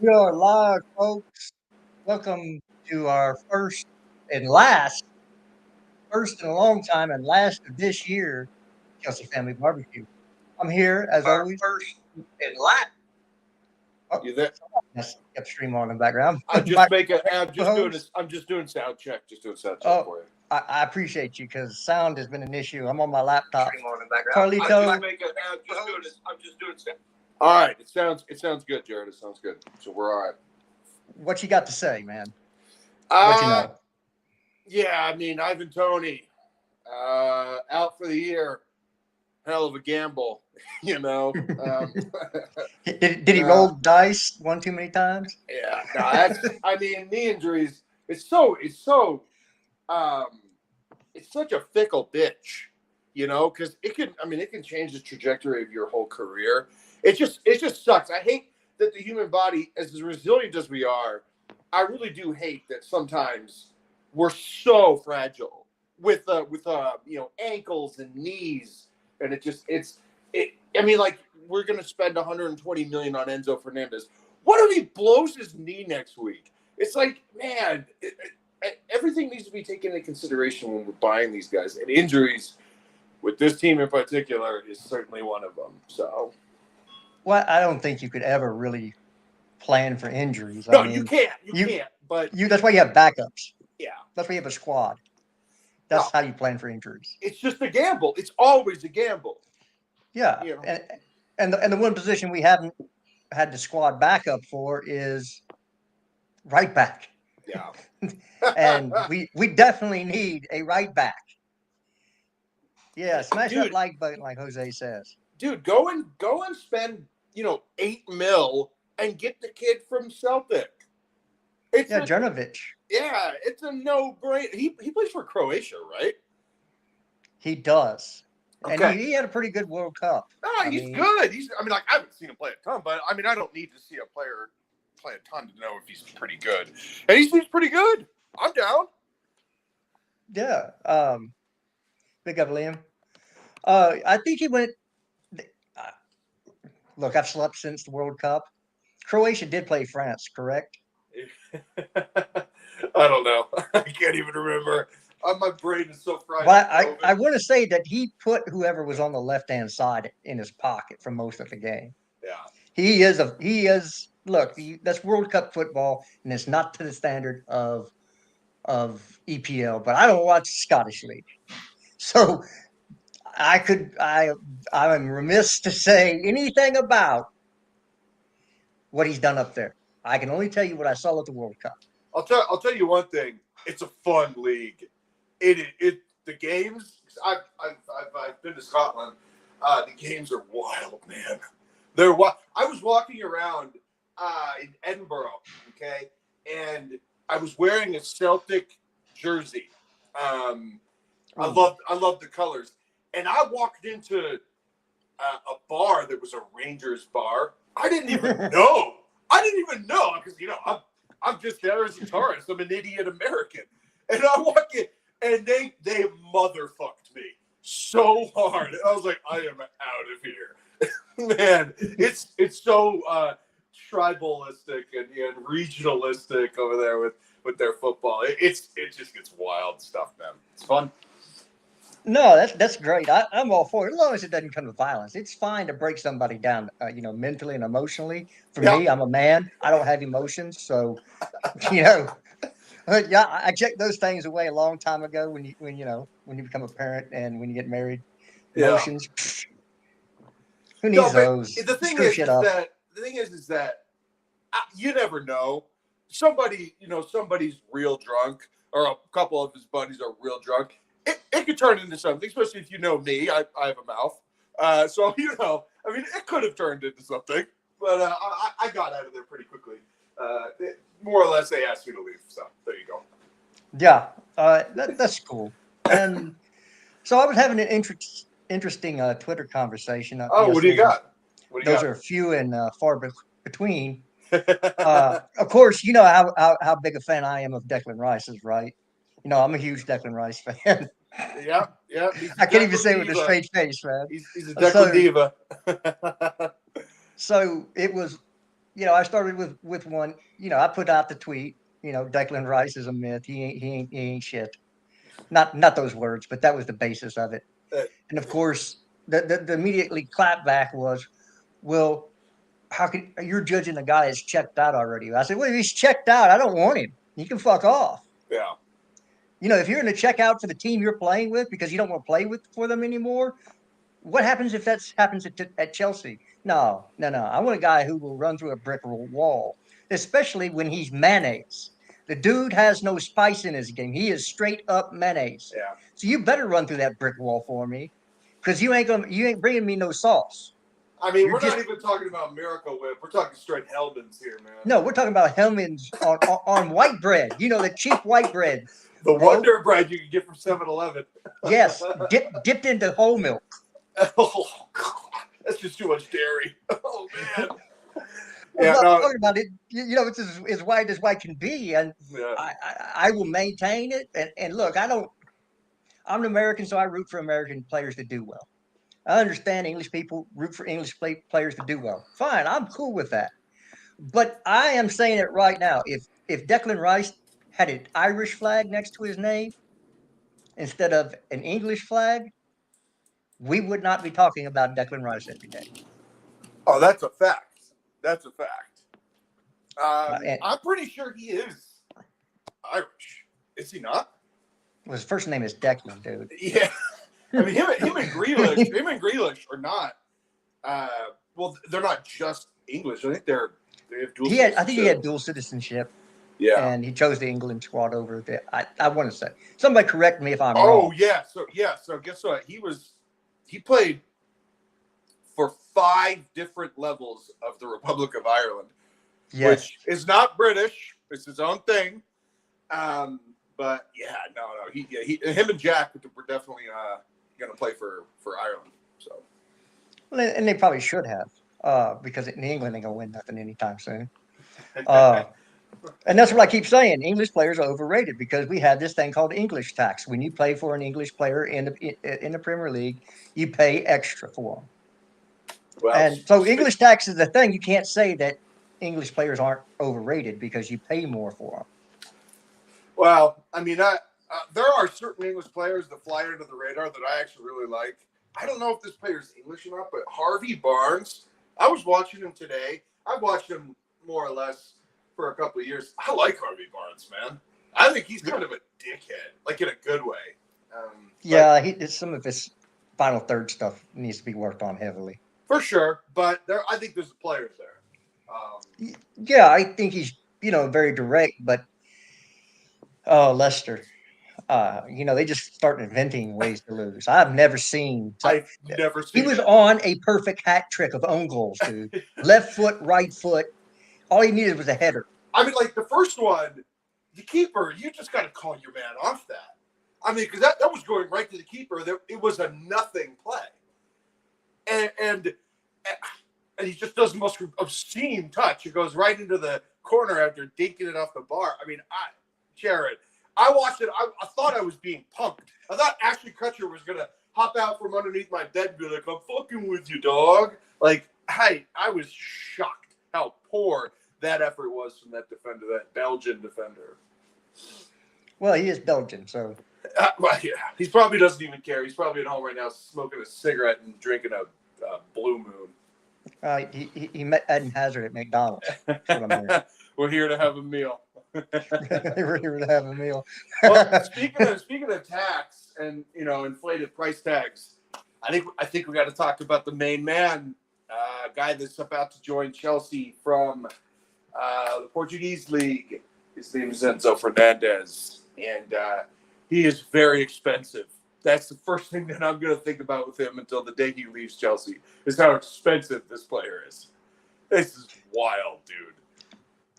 We are live, folks. Welcome to our first in a long time and last of this year, Chelsea Family BBQ. I'm here as Our always. first and last. Oh, You there? yes, got the stream on in the background. I'm just My making. I'm just doing co-host. this. I'm just doing sound check. Just doing sound check Oh, for you. I appreciate you because sound has been an issue. I'm on my laptop. Stream on in the background. I'm Carlito, just making. I'm just doing this. I'm just doing sound. All right. It sounds good, Jared. It sounds good. So we're all right. what you got to say, man? What you know? Yeah. I mean, Ivan Toney, out for the year. Hell of a gamble, you know. Did he roll dice one too many times? Yeah. No, that's. I mean, knee injuries. Um, it's such a fickle bitch, you know, because it can. I mean, it can change the trajectory of your whole career. It just sucks. I hate that the human body, as resilient as we are, I really do hate that sometimes we're so fragile with ankles and knees, and it. I mean, like we're gonna spend 120 million on Enzo Fernandez. What if he blows his knee next week? It's like, man, everything needs to be taken into consideration when we're buying these guys. And injuries with this team in particular is certainly one of them. So, Well, I don't think you could ever really plan for injuries. no, I you mean, can't. You can't. But that's why you have backups. yeah, That's why you have a squad. no, That's how you plan for injuries. it's just a gamble. It's always a gamble. Yeah, You know. and the one position we haven't had the squad backup for is right back, Yeah. and we definitely need a right back. Yeah, smash that dude, like button, like Jose says. go and spend 8 mil and get the kid from Celtic. It's Yeah, a Jernovic, yeah, it's a no brainer. He plays for Croatia, right? he does, and Okay. he had a pretty good World Cup. No, I he's mean, good. I haven't seen him play a ton, but I mean, I don't need to see a player play a ton to know if he's pretty good. And he seems pretty good. I'm down. yeah. Big up Liam. I think he went. Uh, look, I've slept since the World Cup. Croatia did play France, correct? I don't know. I can't even remember. My brain is so fried. But I want to say that he put whoever was on the left hand side in his pocket for most of the game. Yeah. He is look, that's World Cup football, and it's not to the standard of EPL. But I don't watch Scottish League, so I'm remiss to say anything about what he's done up there. I can only tell you what I saw at the World Cup. I'll tell you one thing. It's a fun league. It the games. I've been to Scotland. The games are wild, man. They're wild. I was walking around in Edinburgh, okay, and I was wearing a Celtic jersey. I love the colors, and I walked into a bar that was a Rangers bar. I didn't even know. I didn't even know because I'm just there as a tourist. I'm an idiot American, and I walk in, and they motherfucked me so hard. And I was like, I am out of here, man. It's so tribalistic and regionalistic over there with their football. It just gets wild stuff, man. It's fun. No, that's great. I'm all for it as long as it doesn't come to violence. It's fine to break somebody down, mentally and emotionally. For Yeah. me, I'm a man. I don't have emotions, so you know, yeah, I checked those things away a long time ago. When you become a parent and when you get married, Yeah. emotions. Who No, needs but those? the thing Screw is, shit is up. that the thing is that you never know. Somebody's real drunk, or a couple of his buddies are real drunk. It could turn into something, especially if you know me. I have a mouth, so I mean, it could have turned into something. But I got out of there pretty quickly. More or less, they asked me to leave. So there you go. Yeah, that's cool. And so I was having an interesting Twitter conversation. Oh, what do you got? Those are few and far between. Of course, you know how big a fan I am of Declan Rice is, right? I'm a huge Declan Rice fan. Yeah. I can't even say it with a straight face, man. He's a Declan diva. So it was I started with one. I put out the tweet. Declan Rice is a myth. He ain't shit. Not those words, but that was the basis of it. Uh, And of course, the immediately clap back was, well, how can you're judging a guy that's checked out already? I said, well, if he's checked out, I don't want him. He can fuck off. yeah. If you're going to check out for the team you're playing with because you don't want to play with for them anymore, what happens if that happens at Chelsea? No, no, no. I want a guy who will run through a brick wall, especially when he's mayonnaise. The dude has no spice in his game. He is straight up mayonnaise. Yeah. So you better run through that brick wall for me, because you ain't bringing me no sauce. I mean, You're we're just not even talking about Miracle Whip. We're talking straight Hellman's here, man. no. We're talking about Hellman's on white bread. The cheap white bread. The Bro. Wonder Bread you can get from 7-Eleven. Yes, dipped into whole milk. Oh, God. That's just too much dairy. Oh, man. I'm Yeah, not no. talking about it. It's as white as white can be, and Yeah. I will maintain it. And look, I'm an American, so I root for American players to do well. I understand English people root for English players to do well. Fine, I'm cool with that. But I am saying it right now. If Declan Rice had an Irish flag next to his name instead of an English flag, we would not be talking about Declan Rice every day. Oh, that's a fact. That's a fact. And I'm pretty sure he is Irish. Is he not? his first name is Declan, dude. Yeah. I mean, him and Grealish are not. Well, they're not just English. I think they have dual. I think he had dual citizenship. Yeah. And he chose the England squad over there. I want to say, somebody correct me if I'm Oh wrong. yeah. So guess what? He played for 5 different levels of the Republic of Ireland, Yes. which is not British. It's his own thing. But yeah, no. Him and Jack were definitely going to play for Ireland. So. Well, and they probably should have, because in England ain't gonna win nothing anytime soon. And that's what I keep saying. English players are overrated because we have this thing called English tax. When you play for an English player in the Premier League, you pay extra for them. Well, And so English tax is the thing. You can't say that English players aren't overrated because you pay more for them. Well, I mean, there are certain English players that fly under the radar that I actually really like. I don't know if this player is English or not, but Harvey Barnes, I was watching him today. I've watched him more or less for a couple of years. I like Harvey Barnes, man. I think he's kind of a dickhead, like in a good way. Some of his final third stuff needs to be worked on heavily. For sure, but I think there's players there. Yeah, I think he's very direct, but Leicester, they just start inventing ways to lose. I've never seen. I've never seen. He was on a perfect hat trick of own goals, dude. Left foot, right foot. All he needed was a header. I mean, like the first one, the keeper, you just got to call your man off that. I mean, because that was going right to the keeper. It was a nothing play, and he just does the most obscene touch. It goes right into the corner after dinking it off the bar. I mean, Jared, I watched it. I thought I was being punked. I thought Ashley Kutcher was gonna hop out from underneath my bed and be like, "I'm fucking with you, dog." Like, I was shocked how poor that effort was from that defender, that Belgian defender. Well, he is Belgian, so. Well, yeah, he probably doesn't even care. He's probably at home right now smoking a cigarette and drinking a Blue Moon. He met Eden Hazard at McDonald's. That's what I'm hearing. We're here to have a meal. We're here to have a meal. Well, speaking of tax and inflated price tags, I think we got to talk about the main man, guy that's about to join Chelsea from the Portuguese league. His name is Enzo Fernandez, and he is very expensive. That's the first thing that I'm going to think about with him until the day he leaves Chelsea, is how expensive this player is. This is wild, dude.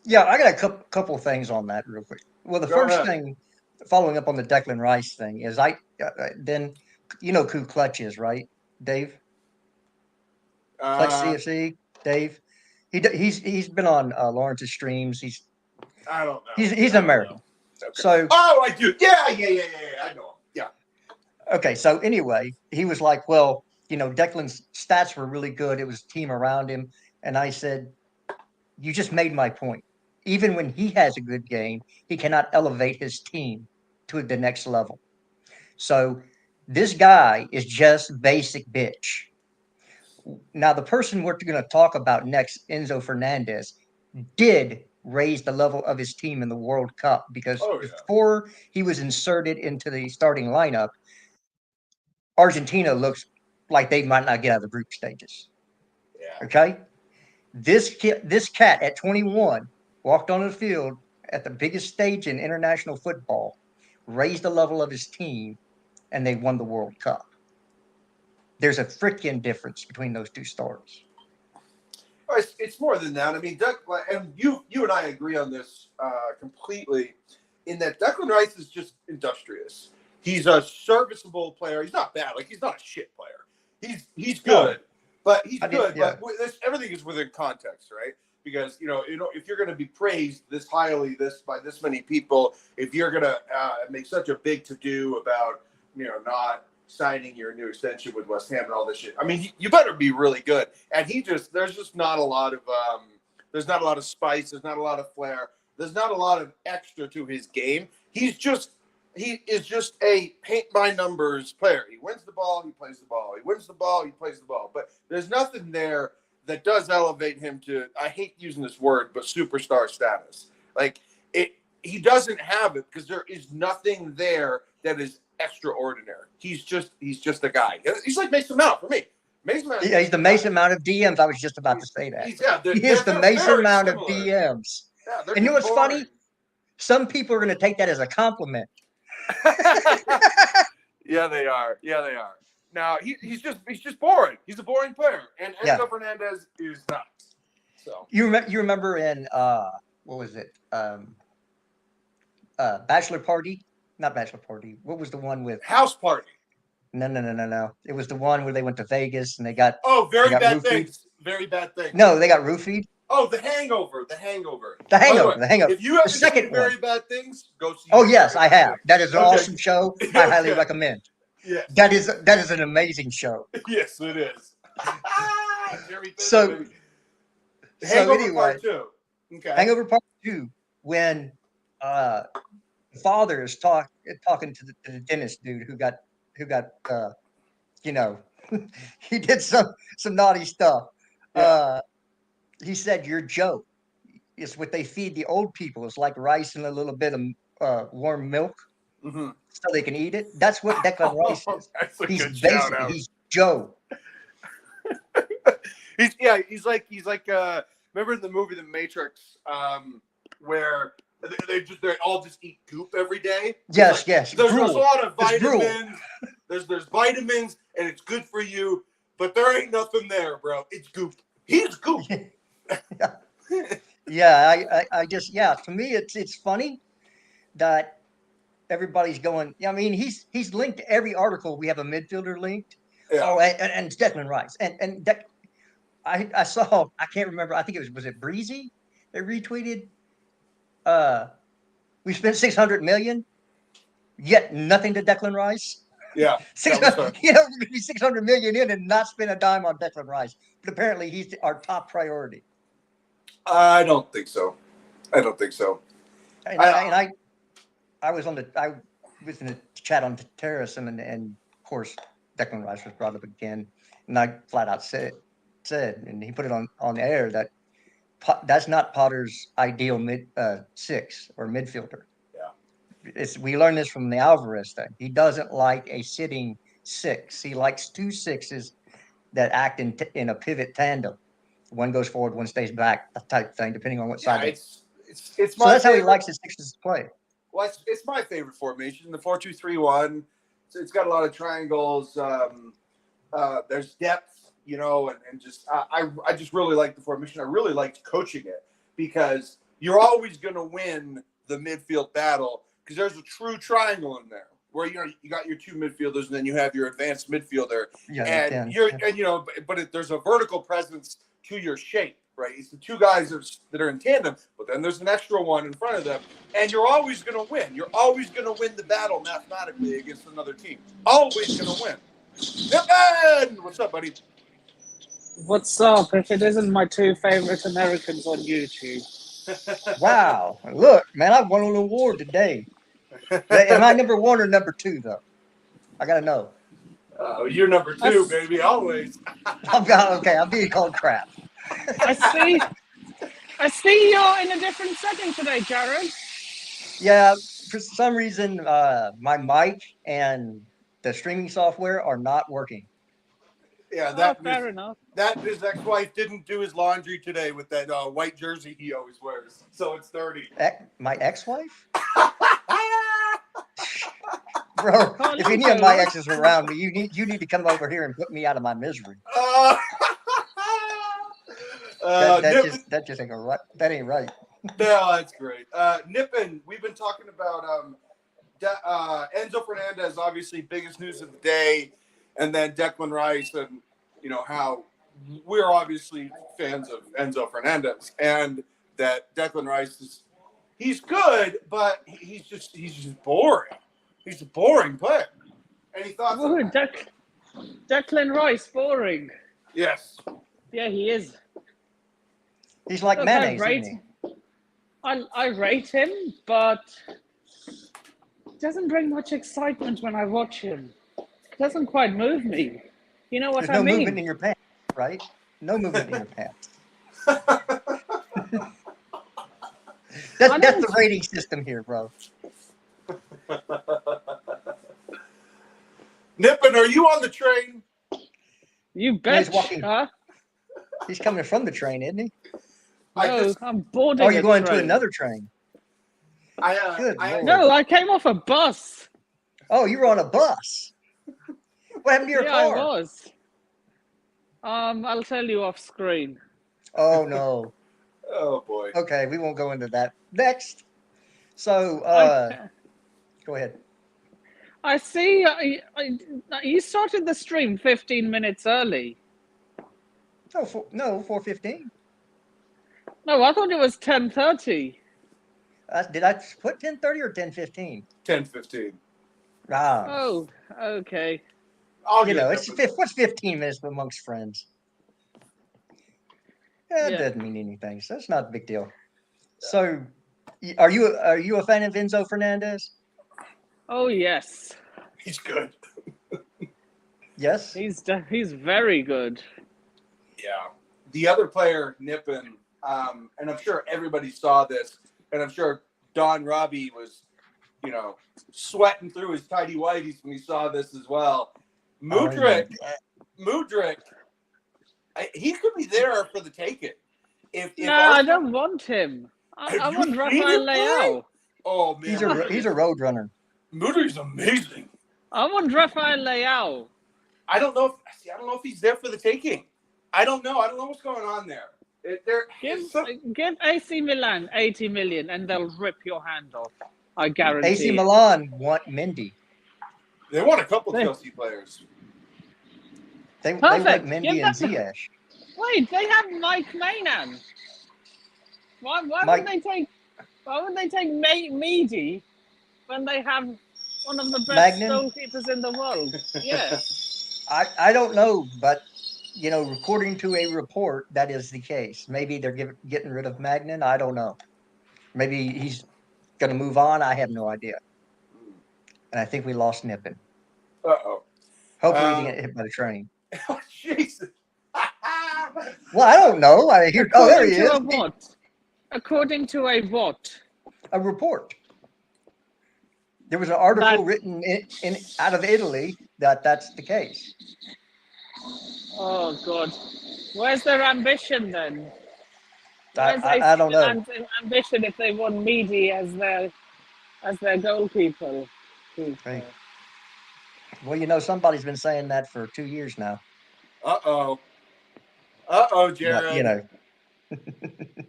Yeah, I got a couple things on that real quick. Well, the first thing, following up on the Declan Rice thing, is then who Clutch is, right, Dave? Clutch CFC, Dave. He's been on Lawrence's streams. I don't know. He's an American. Okay. So. Oh, I do. Yeah. I know him. Yeah. Okay, so anyway, he was like, well, Declan's stats were really good. It was team around him. And I said, You just made my point. Even when he has a good game, he cannot elevate his team to the next level. So this guy is just basic bitch. Now, the person we're going to talk about next, Enzo Fernandez, did raise the level of his team in the World Cup because Oh yeah. before he was inserted into the starting lineup, Argentina looks like they might not get out of the group stages. Yeah. Okay, this cat at 21 walked on the field at the biggest stage in international football, raised the level of his team, and they won the World Cup. There's a freaking difference between those two stars. Oh, it's more than that. I mean, and you and I agree on this completely, in that Declan Rice is just industrious. He's a serviceable player. He's not bad. Like, he's not a shit player. He's good, but he's good. Yeah. But everything is within context, right? Because if you're going to be praised this highly, by this many people, if you're going to make such a big to do about not signing your new extension with West Ham and all this shit, I mean, you better be really good. And there's just not a lot of there's not a lot of spice. There's not a lot of flair. There's not a lot of extra to his game. He is just a paint by numbers player. He wins the ball, he plays the ball. He wins the ball, he plays the ball. But there's nothing there that does elevate him to, I hate using this word, but superstar status. Like, he doesn't have it because there is nothing there that is extraordinary. He's just a guy. He's like Mason Mount for me. Mason Mount. Yeah, he's the Mason Mount of DMs. I was just about to say that. He is the Mason Mount of DMs. Yeah, and you know what's funny? Some people are going to take that as a compliment. Yeah, they are. Now he's just boring. He's a boring player, and Enzo Fernandez is not. So you remember in what was it? Bachelor Party? Not Bachelor Party. What was the one with House Party? No. It was the one where they went to Vegas and they got very bad things. Very bad things. No, they got roofied. Oh, The Hangover. The Hangover. If you haven't seen Very Bad Things, go see. Oh yes, I have. That is an awesome show. I highly recommend. Yeah. That is an amazing show. Yes, it is. So Hangover Part 2. Okay. Hangover Part 2, when the father is talking to the dentist dude who got he did some naughty stuff. Yeah. He said, "Your joke is what they feed the old people. It's like rice and a little bit of warm milk, so they can eat it." That's what Declan Rice is. He's basic. He's Joe. He's like remember in the movie The Matrix, where they all just eat goop every day? Yes. There's a lot of vitamins. There's vitamins, and it's good for you, but there ain't nothing there, bro. It's goop. He's goop. I just to me it's funny that everybody's going. I mean, he's linked to every article. We have a midfielder linked. Yeah. Oh, and Declan Rice and I saw. I can't remember. I think was it Breezy? They retweeted. We spent $600 million, yet nothing to Declan Rice. Yeah, be $600 million in and not spend a dime on Declan Rice. But apparently, he's our top priority. I don't think so. And I was in the chat on the terrace, and of course Declan Rice was brought up again, and I flat out said, and he put it on air that that's not Potter's ideal six or midfielder. We learned this from the Alvarez thing. He doesn't like a sitting six. He likes two sixes that act in a pivot tandem. One goes forward, one stays back, type thing, depending on what side. It's so that's how he likes his sixes to play. Well, it's my favorite formation, the 4-2-3-1. It's got a lot of triangles. There's depth, and just I just really like the formation. I really liked coaching it because you're always going to win the midfield battle. Because there's a true triangle in there where you got your two midfielders and then you have your advanced midfielder, but there's a vertical presence to your shape, right? It's the two guys that are in tandem, but then there's an extra one in front of them, and you're always going to win. You're always going to win the battle mathematically against another team. Always going to win. What's up, buddy? What's up? If it isn't my two favorite Americans on YouTube. Wow. Look, man, I won an award today. Am I number one or number two, though? I got to know. You're number I, two, baby, always. Okay, I'm being called crap. I see. I see you're in a different setting today, Jared. Yeah, for some reason, my mic and the streaming software are not working. Yeah, Oh, fair enough. that his ex-wife didn't do his laundry today with that white jersey he always wears, so it's dirty. My ex-wife? Bro, Can't if you any of do my it? exes are around me, you need to come over here and put me out of my misery. That just ain't right. That ain't right. No, that's great. Nippin, we've been talking about Enzo Fernandez, obviously biggest news of the day, and then Declan Rice, and how we're obviously fans of Enzo Fernandez, and that Declan Rice he's good, but he's just boring. He's a boring player. Any thoughts on Ooh, that? Declan Rice, boring. Yes. Yeah, he is. He's like Look, mayonnaise, isn't he? I rate him, but it doesn't bring much excitement when I watch him. It doesn't quite move me. You know what There's I no mean? movement in your pants, right? No movement in your pants. That's the rating system here, bro. Nippin, are you on the train? You No, bet, he's walking. huh? He's coming from the train, isn't he? No, I'm boarding Oh, you're a going train. to another train. Good Lord. No, I came off a bus. Oh, you were on a bus. What happened to your Yeah, I car? was. I'll tell you off screen. Oh no. Oh boy. Okay, we won't go into that. Next. So, go ahead. I see. You started the stream 15 minutes early. No, 4:15. No, I thought it was 10:30. Did I put 10:30 or 10:15? 10:15. Ah, Oh, okay. what's 15 minutes amongst friends? It Yeah. doesn't mean anything, so it's not a big deal. So, are you a fan of Enzo Fernandez? Oh yes. He's good. Yes. He's very good. Yeah. The other player, Nippin, and I'm sure everybody saw this, and I'm sure Don Robbie was, sweating through his tidy whities when he saw this as well. Mudryk, he could be there for the taking. If No, Arsenal, I don't want him. I want seen Rafael him play? Leao. Oh man, He's a road runner. Mudryk's amazing. I want Rafael Leao. I don't know if he's there for the taking. I don't know. I don't know what's going on there. Give AC Milan 80 million and they'll rip your hand off. I guarantee. AC Milan want Mendy. They want a couple Chelsea players. They want Mendy and them. Ziyech. Wait, they have Mike Maignan. Why would they take Meady when they have one of the best goalkeepers in the world? Yeah. I don't know, but according to a report, that is the case. Maybe they're getting rid of Magnan. I don't know. Maybe he's going to move on. I have no idea. And I think we lost Nippin. Uh-oh. Hopefully he didn't get hit by the train. Oh, Jesus. Well, I don't know. I hear. Oh, there he is. According to a what? A report. There was an article written in out of Italy that's the case. Oh God, where's their ambition then? I don't know. Ambition if they want Meady as their goalkeeper. Right. Well, somebody's been saying that for 2 years now. Uh-oh, Jared. But,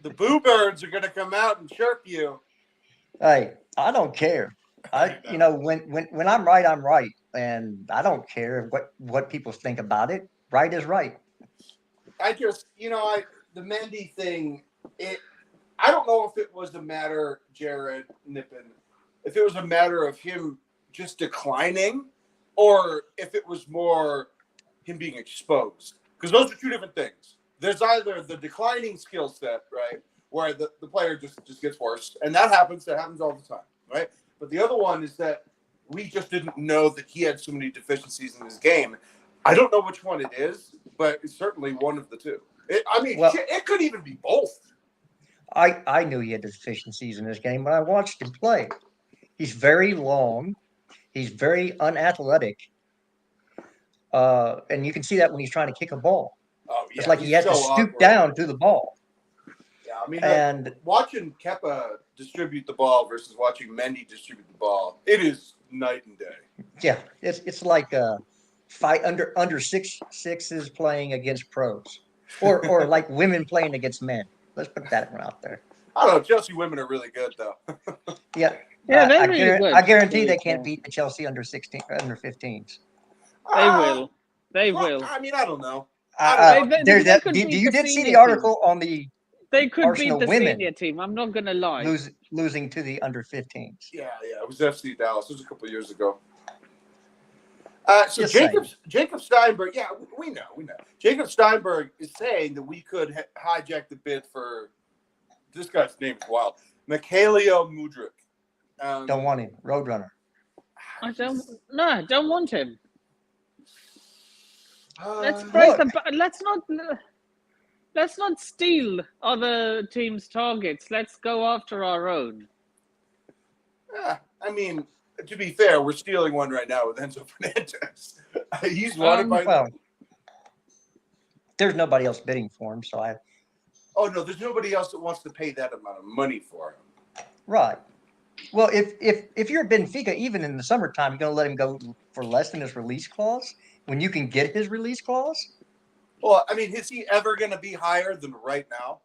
the Boo Birds are going to come out and chirp you. Hey, I don't care. When I'm right, I'm right, and I don't care what people think about it. Right is right. I just, the Mendy thing. I don't know if it was a matter, Jared Nippin, if it was a matter of him just declining, or if it was more him being exposed. Because those are two different things. There's either the declining skill set, right, where the player just gets worse, and that happens. That happens all the time, right? But the other one is that we just didn't know that he had so many deficiencies in his game. I don't know which one it is, but it's certainly one of the two. It could even be both. I knew he had deficiencies in his game when I watched him play. He's very long. He's very unathletic. And you can see that when he's trying to kick a ball. Oh, yeah. It's like he has to stoop down to the ball. Yeah, I mean, and watching Kepa distribute the ball versus watching Mendy distribute the ball, it is night and day. Yeah, it's like fight under sixes playing against pros, or like women playing against men. Let's put that one out there. I don't know. Chelsea women are really good, though. Yeah, they're really good. I guarantee they can't beat the Chelsea under 15s. They will. They will. I mean, I don't know. You did see the article on the. They could Arsenal beat the women senior team. I'm not going to lie. Losing to the under 15s. Yeah. It was FC Dallas. It was a couple of years ago. So Jacob Steinberg, yeah, we know. Jacob Steinberg is saying that we could hijack the bid for this guy's name is wild. Mikhailo Mudryk. Don't want him. Roadrunner. I don't want him. Let's not steal other teams' targets. Let's go after our own. I mean, to be fair, we're stealing one right now with Enzo Fernandez. He's wanted by. Well, there's nobody else bidding for him, so I. Oh no, there's nobody else that wants to pay that amount of money for him. Right. Well, if you're Benfica, even in the summertime, you're going to let him go for less than his release clause when you can get his release clause? Well, I mean, is he ever going to be higher than right now?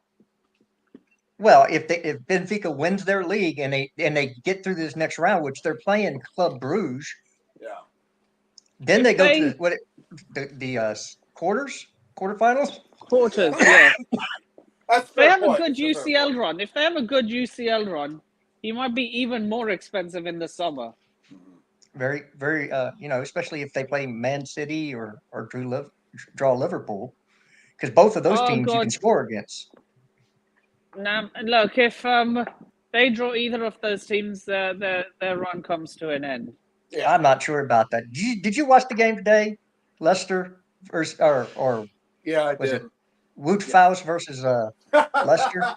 Well, if Benfica wins their league and they get through this next round, which they're playing Club Bruges, then they go to the quarterfinals. Quarters, yeah. If they have a good UCL run. If they have a good UCL run, he might be even more expensive in the summer. Very, very, especially if they play Man City or draw Liverpool, because both of those teams you can score against. Now, look, if they draw either of those teams, their run comes to an end. Yeah. I'm not sure about that. Did you watch the game today? Leicester versus or yeah, I was did. It Wout Faust versus Leicester?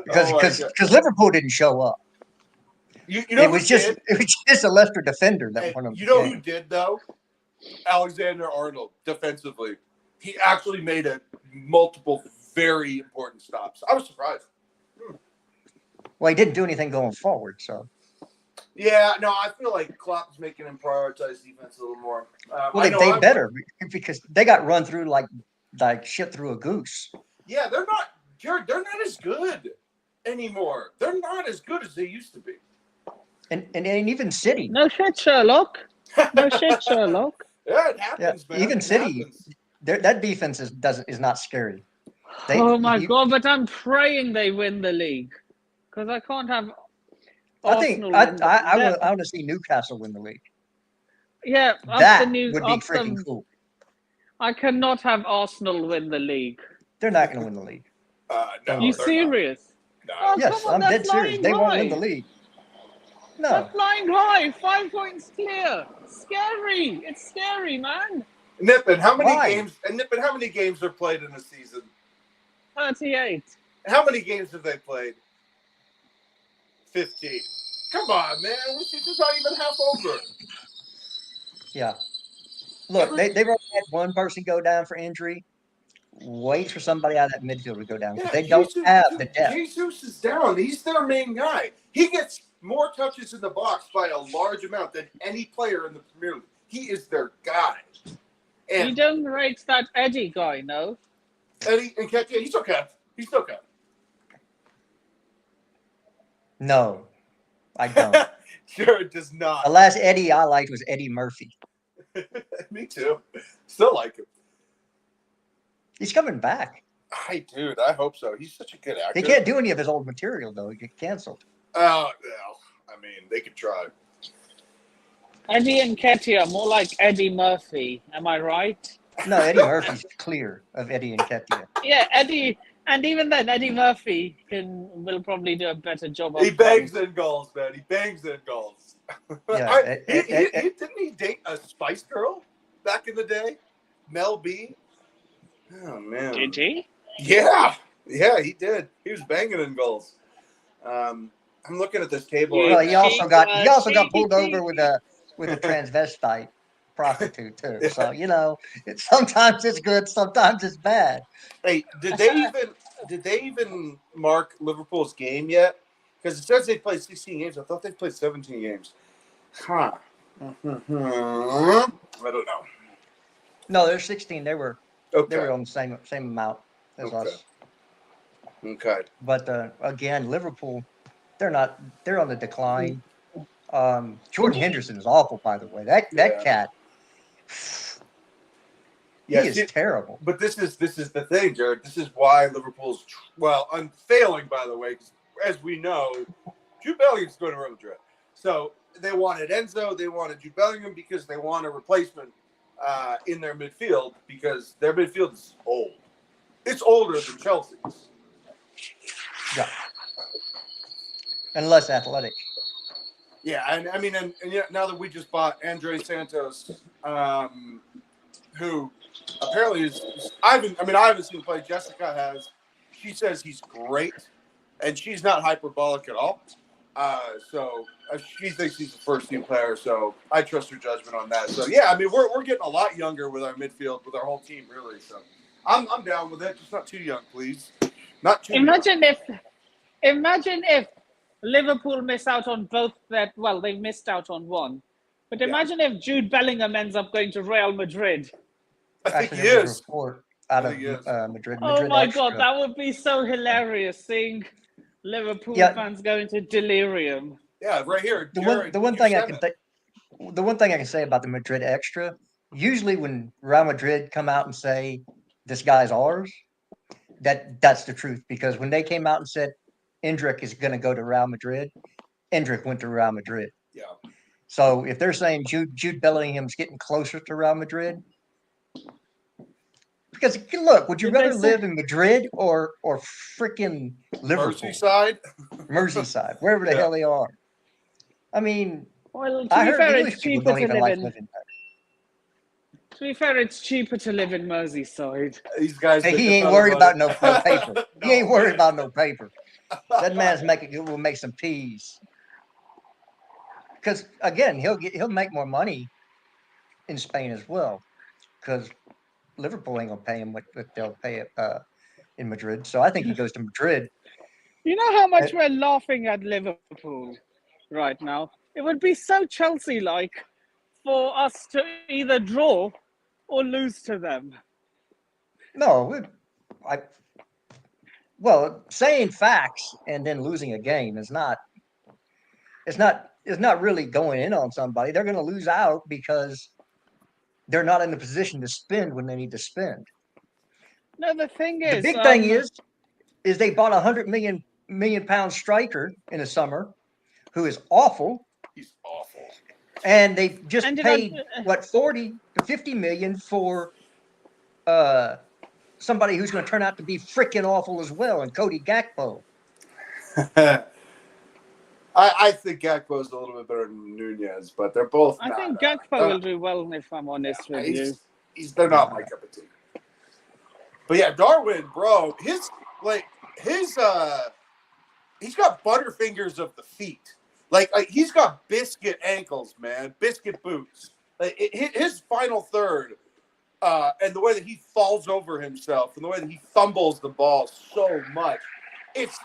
Because Liverpool didn't show up. It was just a Leicester defender that won them. You know who did though? Alexander Arnold defensively. He actually made multiple very important stops. I was surprised. Well, he didn't do anything going forward, so. Yeah, no, I feel like Klopp's making him prioritize defense a little more. Well, they better because they got run through like shit through a goose. Yeah, they're not, Jared. They're not as good anymore. They're not as good as they used to be. And even City. No shit, Sherlock. No shit, Sherlock. Yeah, it happens, man. Even City, that defense is not scary. Oh my God! But I'm praying they win the league because I can't have. I want to see Newcastle win the league. Yeah, that would be freaking cool. I cannot have Arsenal win the league. They're not going to win the league. No, you serious? No. Oh, yes, I'm dead serious. They won't win the league. No. They're flying high. 5 points clear. Scary. It's scary, man. Nippin, how many games are played in a season? 38. How many games have they played? 15. Come on, man. This season's not even half over. Yeah. Look, they've already had one person go down for injury. Wait for somebody out of that midfield to go down because they don't have the depth. Jesus is down. He's their main guy. He gets more touches in the box by a large amount than any player in the Premier League. He is their guy. And you don't rate that Eddie guy, no? Eddie and Ketia, he's okay. He's okay. No, I don't. Sure, it does not. The last Eddie I liked was Eddie Murphy. Me too. Still like him. He's coming back. Dude, I hope so. He's such a good actor. He can't do any of his old material, though. He get canceled. Oh, no. I mean, they could try. Eddie and Ketia, more like Eddie Murphy. Am I right? No, Eddie Murphy's clear of Eddie Nketiah. Yeah, Eddie, and even then, Eddie Murphy will probably do a better job He up front. bangs in goals, man. He bangs in goals. Yeah, He didn't he date a Spice Girl back in the day? Mel B. Oh man. Did he? Yeah, yeah, he did. He was banging in goals. I'm looking at this table You well, right he now. also got cheeky pulled over with cheeky. a transvestite prostitute too. Yeah. So sometimes it's good, sometimes it's bad. Hey, did they even mark Liverpool's game yet? Because it says they played 16 games. I thought they played 17 games. Huh. I don't know. No, they're 16. They were Okay. on the same amount as Okay. us. Okay. But again, Liverpool, they're on the decline. Jordan Henderson is awful, by the way. That Yeah. cat, Yeah. he is See, terrible. but this is the thing, Jared. This is why Liverpool's unfailing, by the way, because as we know, Jude Bellingham's going to Real Madrid. So they wanted Enzo, they wanted Jude Bellingham because they want a replacement in their midfield because their midfield is old. It's older than Chelsea's. Yeah, and less athletic. Yeah, and I mean, and yeah, now that we just bought Andre Santos, who apparently I haven't seen him play. Jessica has. She says he's great, and she's not hyperbolic at all. So she thinks he's a first team player. So I trust her judgment on that. So yeah, I mean, we're getting a lot younger with our midfield, with our whole team, really. So I'm down with it. Just not too young, please. Not too young. Imagine if Liverpool miss out on both that. Well, they missed out on one, but Yeah. imagine if Jude Bellingham ends up going to Real Madrid. I think Actually, he there was a is. report out I of think he is. Madrid. Oh Madrid my God, Extra. that would be so hilarious seeing Liverpool Yeah. fans go into delirium. Yeah, right here. The Jared, one you thing I said can it. think the one thing I can say about the Madrid Extra, usually when Real Madrid come out and say this guy's ours, that's the truth. Because when they came out and said Endrick is going to go to Real Madrid, Endrick went to Real Madrid. Yeah. So if they're saying Jude Bellingham's getting closer to Real Madrid, because look, would you Did they rather say? live in Madrid or freaking Liverpool, Merseyside. Merseyside, wherever the Yeah. hell they are? I mean, Well, to I be heard fair, English it's people cheaper don't to even live like in. living there. To be fair, it's cheaper to live in Merseyside. These guys. Hey, he ain't worried about no paper. He ain't worried man. about no paper. That man's will make some peas. Because again, he'll make more money in Spain as well. Because Liverpool ain't gonna pay him what they'll pay in Madrid. So I think he goes to Madrid. You know how Uh, much we're laughing at Liverpool right now? It would be so Chelsea like for us to either draw or lose to them. no, I saying facts and then losing a game is not. It's not really going in on somebody. They're going to lose out because they're not in the position to spend when they need to spend. No, the thing The is, big thing is they bought a 100 million pound striker in the summer who is awful, He's awful. and they just ended up. paid what 40 to 50 million for somebody who's going to turn out to be freaking awful as well, and Cody Gakpo. I think Gakpo's a little bit better than Nunez, but they're both. I think Gakpo will do well, if I'm honest with you. They're not my cup of tea. But yeah, Darwin, bro, he's got butterfingers of the feet. Like he's got biscuit ankles, man, biscuit boots. Like his final third, and the way that he falls over himself, and the way that he fumbles the ball so much, it's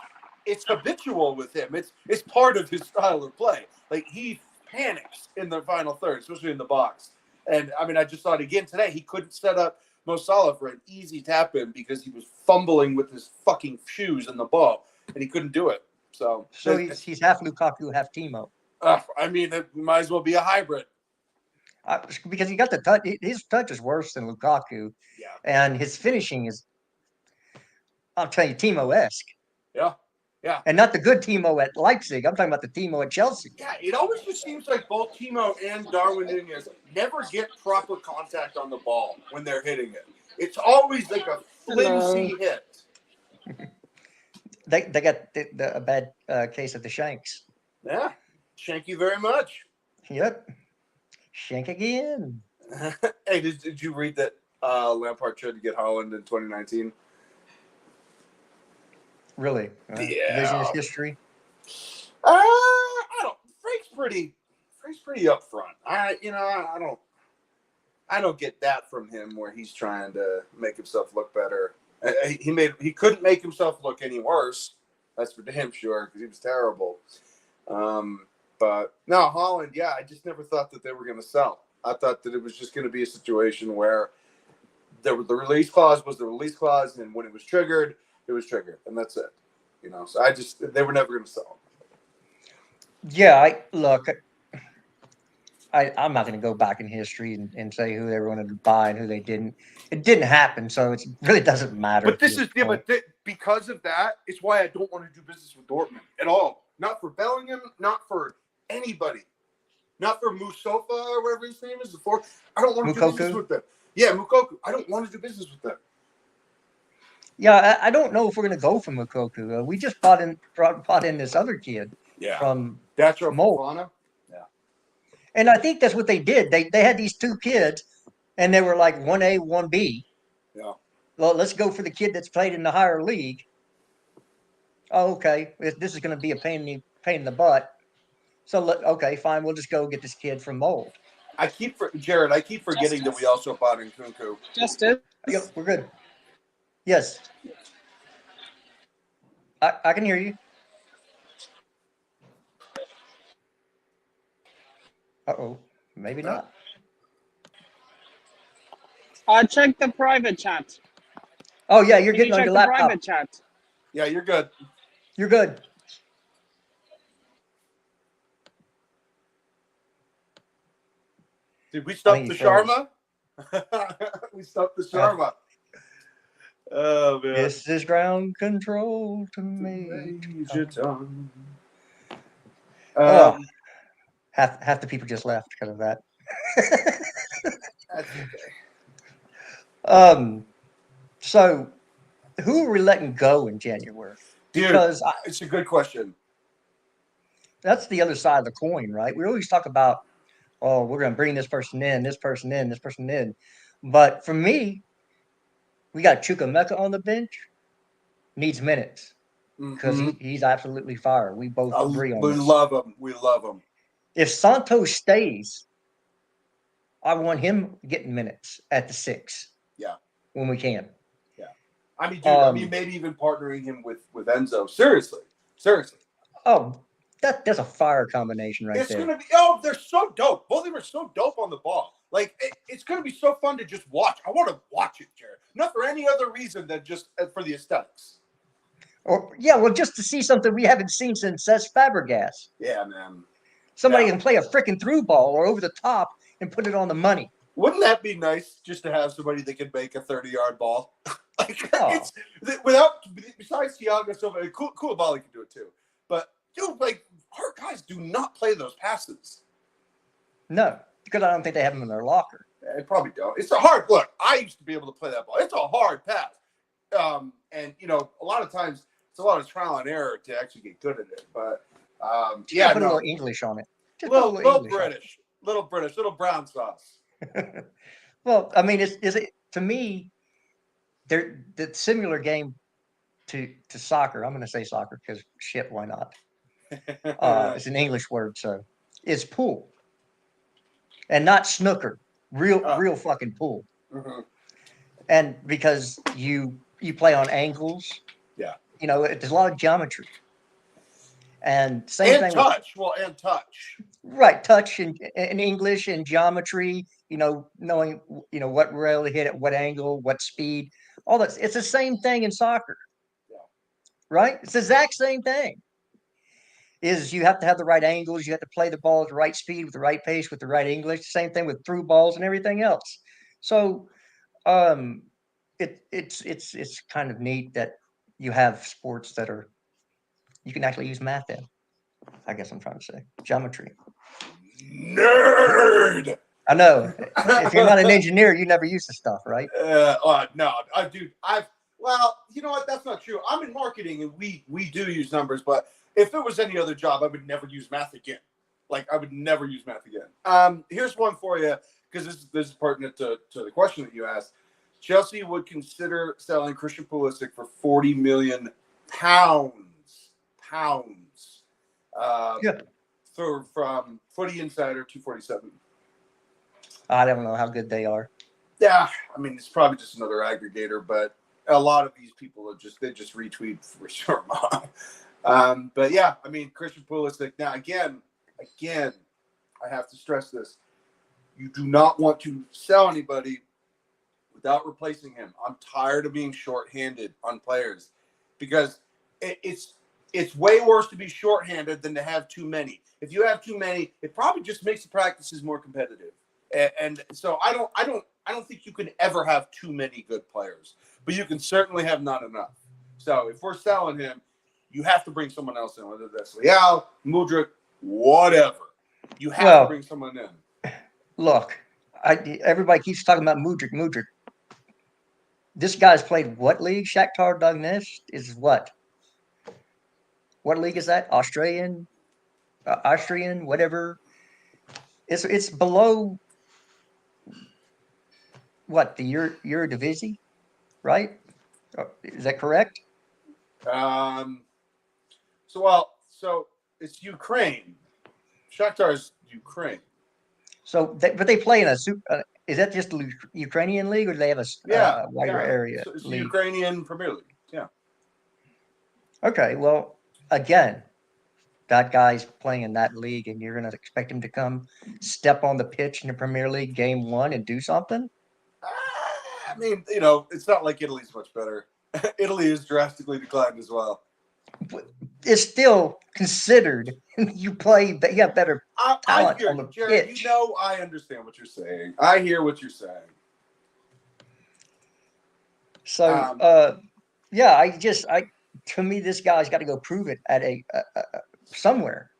habitual with him. It's part of his style of play. Like he panics in the final third, especially in the box. And I mean, I just saw it again today. He couldn't set up Mo Salah for an easy tap in because he was fumbling with his fucking shoes in the ball, and he couldn't do it. So he's half Lukaku, half Timo. I mean, it might as well be a hybrid. Because he got the touch. His touch is worse than Lukaku, Yeah. and his finishing is, I'll tell you, Timo-esque. Yeah. Yeah. And not the good Timo at Leipzig. I'm talking about the Timo at Chelsea. Yeah, it always just seems like both Timo and Darwin Nunez never get proper contact on the ball when they're hitting it. It's always like a flimsy hit. They got a bad case of the shanks. Yeah. Thank you very much. Yep. Shank again. Hey, did you read that Lampard tried to get Haaland in 2019? Really? Yeah. Business history? I don't. Frank's pretty upfront. I don't get that from him where he's trying to make himself look better. He couldn't make himself look any worse. That's for damn sure because he was terrible. But no, Holland. Yeah, I just never thought that they were going to sell. I thought that it was just going to be a situation where the release clause was the release clause, and when it was triggered, and that's it. So they were never going to sell. Yeah, I'm not going to go back in history and say who they wanted to buy and who they didn't. It didn't happen, so it really doesn't matter. But because of that, it's why I don't want to do business with Dortmund at all. Not for Bellingham, not for anybody. Not for Musofa or whatever his name is. I don't want to do business with them. Yeah, Mukoku. I don't want to do business with them. Yeah, I don't know if we're going to go for Mukoku. We just bought in this other kid from Fofana. Yeah. And I think that's what they did. They had these two kids, and they were like 1A, 1B. Yeah. Well, let's go for the kid that's played in the higher league. Oh, okay. This is going to be a pain in the butt. So, okay, fine. We'll just go get this kid from Mold. Jared, I keep forgetting that we also bought Nkunku. Justice. Yep, we're good. Yes. I can hear you. Uh-oh. Maybe not. I checked the private chat. Oh, yeah, you're getting on your laptop. Private chat. Yeah, you're good. You're good. Did we stop the Sharma? We stopped the Sharma. Oh, man. This is ground control to Major Tom. Half the people just left because of that. That's okay. So, who are we letting go in January? Because it's a good question. That's the other side of the coin, right? We always talk about, oh, we're going to bring this person in, this person in, this person in. But for me, we got Chukwuemeka on the bench, needs minutes because he's absolutely fire. We both agree on this. We love him. If Santos stays, I want him getting minutes at the 6. Yeah. When we can. Yeah. I mean, maybe even partnering him with Enzo. Seriously. Oh, that's a fire combination right there. It's going to be, they're so dope. Both of them are so dope on the ball. Like, it's going to be so fun to just watch. I want to watch it, Jared. Not for any other reason than just for the aesthetics. Just to see something we haven't seen since Cesc Fabregas. Yeah, man. Somebody can play a freaking through ball or over the top and put it on the money. Wouldn't that be nice just to have somebody that can make a 30-yard ball? Besides Thiago Silva, Koulibaly can do it too. But our guys do not play those passes. No, because I don't think they have them in their locker. They probably don't. It's a hard look. I used to be able to play that ball. It's a hard pass. And a lot of times it's a lot of trial and error to actually get good at it. But put a little English on it. Little British, little brown sauce. Well, I mean, is it to me? The similar game to soccer. I'm going to say soccer because shit, why not? It's an English word, so it's pool, and not snooker. Real fucking pool. Mm-hmm. And because you play on angles. Yeah. There's a lot of geometry. And same thing. Touch. Touch. Right, touch in English and geometry. Knowing what rail to hit at what angle, what speed. All that. It's the same thing in soccer. Yeah. Right. It's the exact same thing. Is you have to have the right angles. You have to play the ball at the right speed with the right pace with the right English. Same thing with through balls and everything else. So, it's kind of neat that you have sports that are You can actually use math in. I guess I'm trying to say geometry. Nerd. I know. If you're not an engineer, you never use the stuff, right? No, dude. Well, you know what? That's not true. I'm in marketing, and we do use numbers. But if it was any other job, I would never use math again. Like I would never use math again. Here's one for you because this is pertinent to the question that you asked. Chelsea would consider selling Christian Pulisic for £40 million. Pounds. Yeah. From Footy Insider 247. I don't know how good they are. Yeah, I mean it's probably just another aggregator, but a lot of these people are just retweet for sure. But yeah, I mean Christian Pulisic. Now again, I have to stress this: you do not want to sell anybody without replacing him. I'm tired of being shorthanded on players because it's way worse to be shorthanded than to have too many. If you have too many, it probably just makes the practices more competitive. And so I don't think you can ever have too many good players, but you can certainly have not enough. So if we're selling him, you have to bring someone else in, whether that's Leal, Mudryk, whatever. You have to bring someone in. Look, everybody keeps talking about Mudryk. This guy's played what league? Shakhtar Donetsk is what? What league is that? Austrian, whatever. It's below what the Eredivisie, right? Is that correct? So it's Ukraine. Shakhtar's Ukraine. So, but they play in a super. Is that just the Ukrainian league, or do they have a wider area? So it's league? the Ukrainian Premier League. Yeah. Okay. Well, again, that guy's playing in that league, and you're going to expect him to come step on the pitch in the Premier League game 1 and do something? I mean, you know, it's not like Italy's much better. Italy is drastically declined as well. But it's still considered you have better talent on the Jared, pitch. you know, I understand what you're saying. I hear what you're saying. So, yeah, to me, this guy's got to go prove it at somewhere.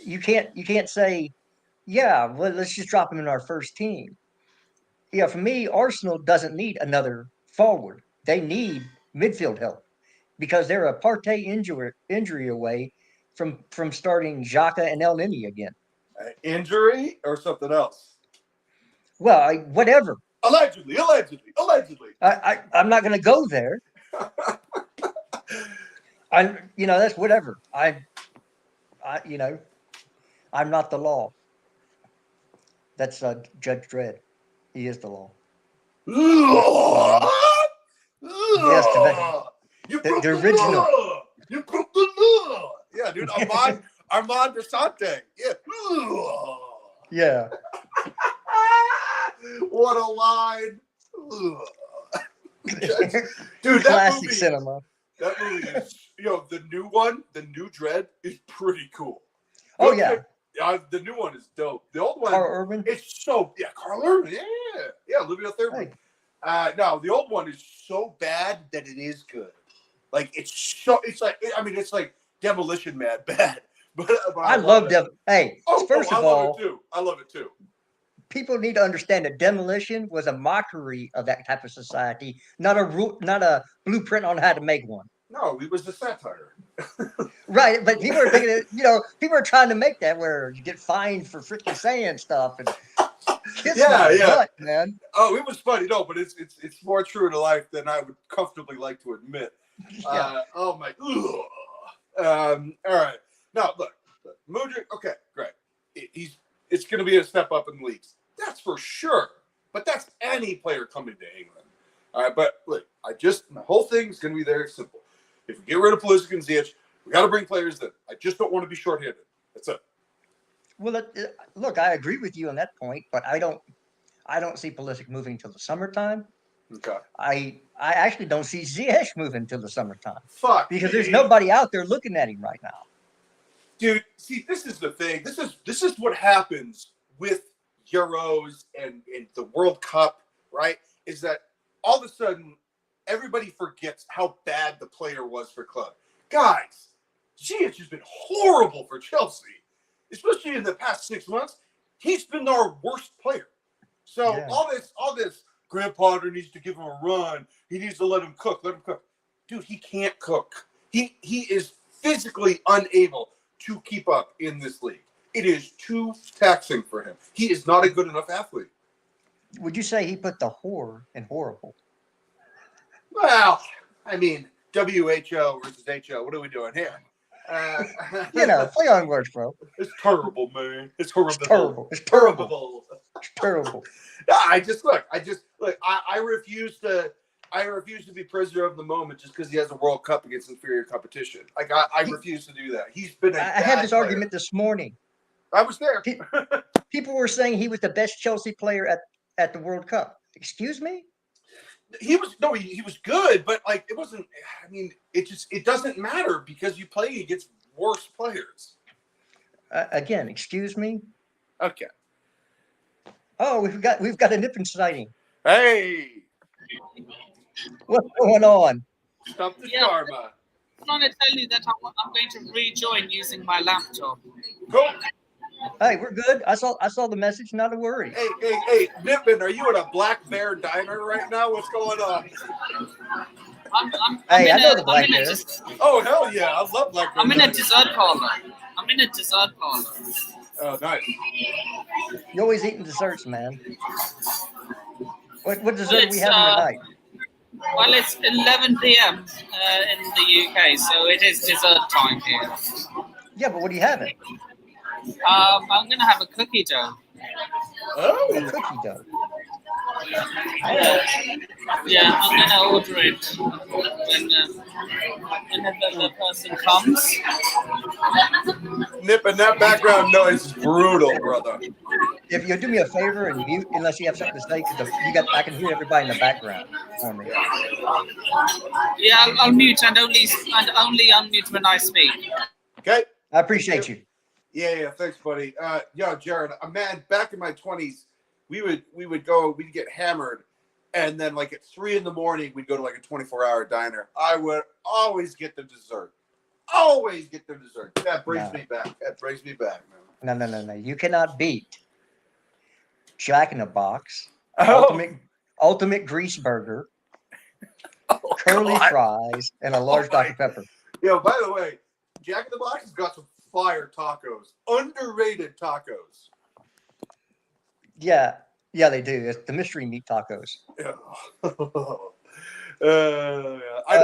You can't say, yeah, well, let's just drop him in our first team. Yeah, for me, Arsenal doesn't need another forward. They need midfield help because they're a Partey injury away from starting Xhaka and El Nini again. Injury or something else? Well, whatever. Allegedly. I'm not going to go there. That's whatever. I'm not the law. That's Judge Dredd. He is the law. Yes, you the broke the original. law. You broke the law. Yeah, dude. Armand Desante. Yeah. Yeah. What a line. Dude, Classic cinema. That movie is, the new one, the new Dredd is pretty cool. Oh, yeah. The new one is dope. The old one, Carl Urban. It's so, Carl Urban, yeah, Olivia Thurman. Hey. No, the old one is so bad that it is good. Like it's like Demolition Man bad. But I love Demolition. Hey, first of all, I love it too. People need to understand that Demolition was a mockery of that type of society, not a blueprint on how to make one. No, it was a satire. Right, but people are thinking, people are trying to make that where you get fined for freaking saying stuff and kiss my butt, man. Oh, it was funny, but it's more true to life than I would comfortably like to admit. Yeah. Oh my. All right. Now look, Mudryk. Okay, great. It's going to be a step up in the leagues. That's for sure. But that's any player coming to England. All right, but look, the whole thing's going to be very simple. If we get rid of Pulisic and Ziyech, we got to bring players in. I just don't want to be shorthanded. That's it. Well, look, I agree with you on that point, but I don't see Pulisic moving till the summertime. Okay. I actually don't see Ziyech moving till the summertime. Because there's nobody out there looking at him right now. Dude, see, this is the thing. This is what happens with Euros and the World Cup, right? Is that all of a sudden everybody forgets how bad the player was for club. guys, Ziyech has been horrible for Chelsea, especially in the past 6 months. He's been our worst player. So all this, Graham Potter needs to give him a run. He needs to let him cook. Dude, he can't cook. He is physically unable to keep up in this league. It is too taxing for him. He is not a good enough athlete. Would you say he put the whore in horrible? Well, I mean, WHO versus HO. What are we doing here? Play on words, bro. It's terrible, man. It's horrible. It's terrible. It's terrible. It's terrible. Yeah, I refuse to be prisoner of the moment just because he has a World Cup against inferior competition. Like I refuse to do that. He's been. I had this argument this morning. I was there. People were saying he was the best Chelsea player at the World Cup. Excuse me? He was good, but like it wasn't. I mean, it doesn't matter because you play against worse players. Again, excuse me. Okay. Oh, we've got a Nippon sighting. Hey, what's going on? Stop the karma. I'm trying to tell you that I'm going to rejoin using my laptop. Cool. Hey, we're good. I saw the message. Not a worry. Hey, Nippon, are you at a Black Bear diner right now? What's going on? I know the Black Bear. Oh hell yeah, I love Black Bear. I'm in a dessert parlor. Oh, nice. You're always eating desserts, man. What dessert are we having tonight? Well, it's 11 p.m. In the UK, so it is dessert time here. Yeah, but what are you having? I'm going to have a cookie dough. Oh, a cookie dough. Yeah, I'm going to order it when the person comes. Nippon, that background noise is brutal, brother. If you'll do me a favor and mute, unless you have something to say, because I can hear everybody in the background for me. Yeah, I'll mute and only unmute when I speak. Okay. I appreciate you. Yeah, thanks, buddy. Jared, man, back in my 20s, we'd get hammered, and then like at 3 a.m, we'd go to like a 24-hour diner. I would always get the dessert. That brings me back, man. No. You cannot beat Jack in the Box, Oh. ultimate grease burger, curly fries, and a large Dr. Pepper. Yo, by the way, Jack in the Box has got some fire tacos, underrated tacos. Yeah, they do. It's the mystery meat tacos. Yeah. I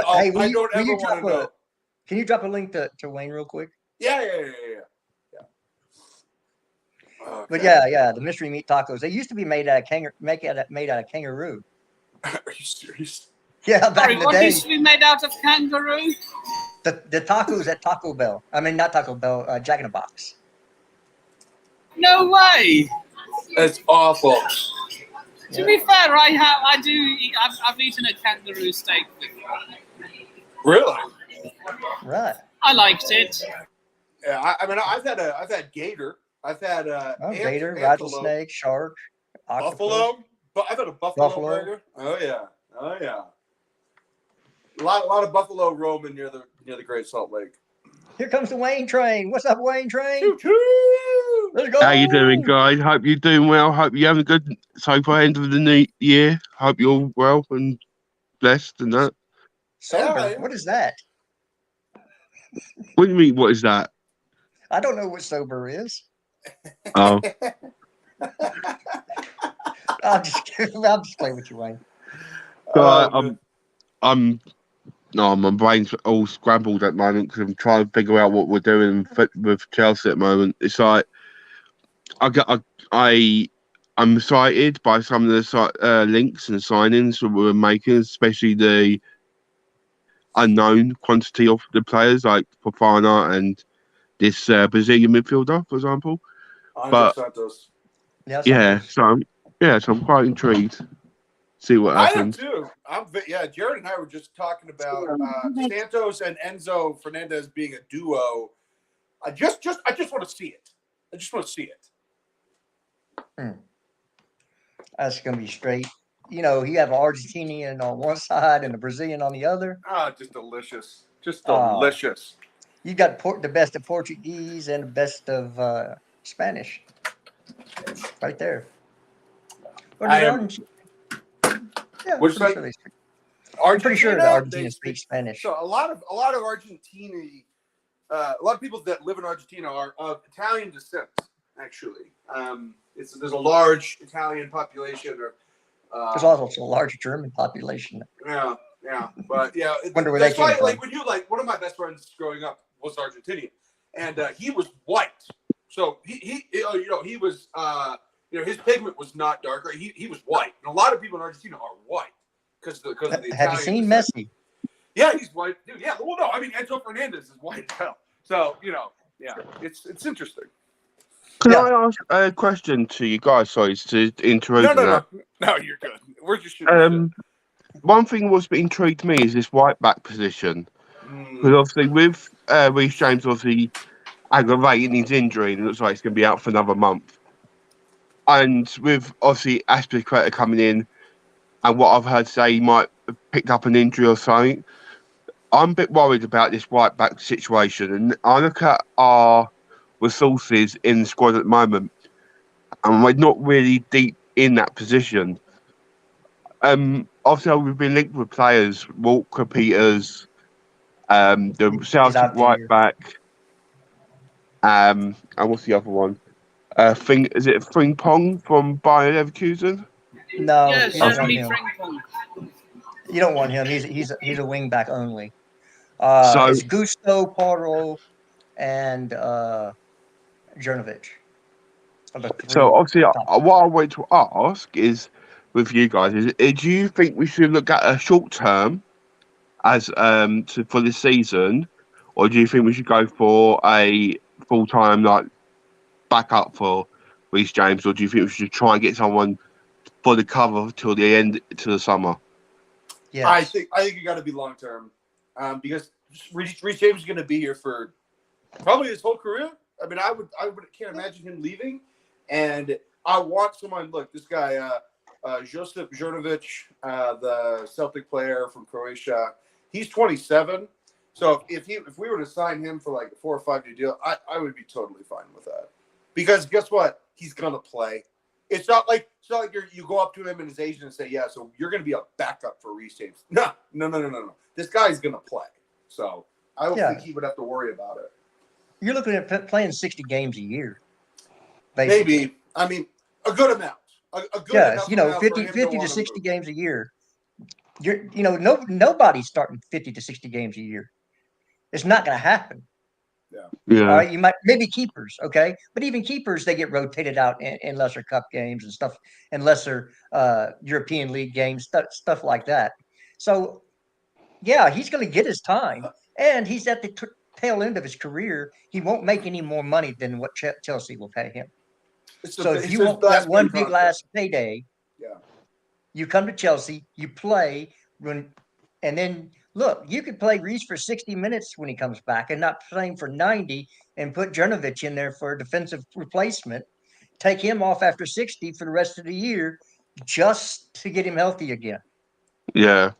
don't ever want to know. Can you drop a link to Wayne real quick? Yeah. Okay. But yeah, the mystery meat tacos. They used to be made out of kangaroo. Are you serious? Yeah, back in the what day. used to be made out of kangaroo? The tacos at Taco Bell. I mean, not Taco Bell. Jack in the Box. No way. That's awful. To be fair, I've eaten a kangaroo steak before. Really? Right. I liked it. Yeah, I've had gator. I've had gator, rattlesnake, shark, octopus. buffalo. But I've had a buffalo burger. Oh yeah. A lot of buffalo roaming near the Great Salt Lake. Here comes the Wayne train. What's up, Wayne train? Choo-choo! Let's go. How you doing, guys? Hope you're doing well. Hope you're having a good so far end of the new year. Hope you're all well and blessed and that. Sober. Yeah. What is that? What do you mean? What is that? I don't know what sober is. Oh, I'm just playing with you, Wayne. so my brain's all scrambled at the moment because I'm trying to figure out what we're doing with Chelsea at the moment. It's like I'm excited by some of the links and signings that we're making, especially the unknown quantity of the players like Fofana and this Brazilian midfielder, for example. But Santos. so I'm quite intrigued. See what happens. I am too. Jared and I were just talking about Santos and Enzo Fernandez being a duo. I just want to see it. I just want to see it. That's going to be straight. You have an Argentinian on one side and a Brazilian on the other. Just delicious. Just delicious. You got the best of Portuguese and the best of Spanish, right there. Or I the am. Yeah, Which pretty side? sure Argentina. I'm pretty sure the They Argentina speak speaks Spanish. So a lot of Argentina, a lot of people that live in Argentina are of Italian descent. Actually, there's a large Italian population. There's also a large German population. Yeah, but yeah, Wonder where that's they came why. from. Like when you one of my best friends growing up was Argentinian, and he was white. So he was his pigment was not darker. He was white, and a lot of people in Argentina are white because of the Italian. Have you seen descent. Messi? Yeah, he's white, dude. Yeah, well, no, I mean Anto Fernandez is white as hell. So yeah, it's interesting. Can I ask a question to you guys? Sorry to intrude. No, you're good. We're just shooting one thing was intrigued me is this right back position. Because obviously with Reece James obviously aggravating his injury, and it looks like he's going to be out for another month. And with obviously Aspilicueta coming in, and what I've heard say he might have picked up an injury or something, I'm a bit worried about this right back situation. And I look at our resources in the squad at the moment, and we're not really deep in that position. Obviously, we've been linked with players, Walker Peters, the Celtic right back, and what's the other one? Is it Frimpong from Bayer Leverkusen? No, yes, you don't want Jeremy him. Frimpong. You don't want him. He's a wing back only. So It's Gusto, Porro, and Jernovic. So obviously, what I want to ask is, with you guys, do you think we should look at a short term as for this season, or do you think we should go for a full time backup for Reece James, or do you think we should try and get someone for the cover till the end to the summer? Yes. I think you got to be long term, because Reece James is going to be here for probably his whole career. I mean, I can't imagine him leaving. And I want someone. Look, this guy, Josip Jurnovic, the Celtic player from Croatia. He's 27. So if we were to sign him for like a 4 or 5 year deal, I would be totally fine with that. Because guess what? He's gonna play. It's not like you go up to him and his agent and say, "Yeah, so you're gonna be a backup for Reece James." No. This guy's gonna play. So I don't think he would have to worry about it. You're looking at playing 60 games a year. Basically. Maybe. I mean, a good amount. A good amount 50 to 60 games a year. Nobody's starting 50 to 60 games a year. It's not going to happen. Yeah. All right, you might maybe keepers, okay, but even keepers they get rotated out in lesser cup games and stuff, and lesser European League games, stuff like that. So, yeah, he's going to get his time, and he's at the tail end of his career. He won't make any more money than what Chelsea will pay him. So if you want that one big last payday, you come to Chelsea, you play, and then look, you could play Reece for 60 minutes when he comes back and not play him for 90 and put Jernovic in there for a defensive replacement, take him off after 60 for the rest of the year just to get him healthy again. Yeah.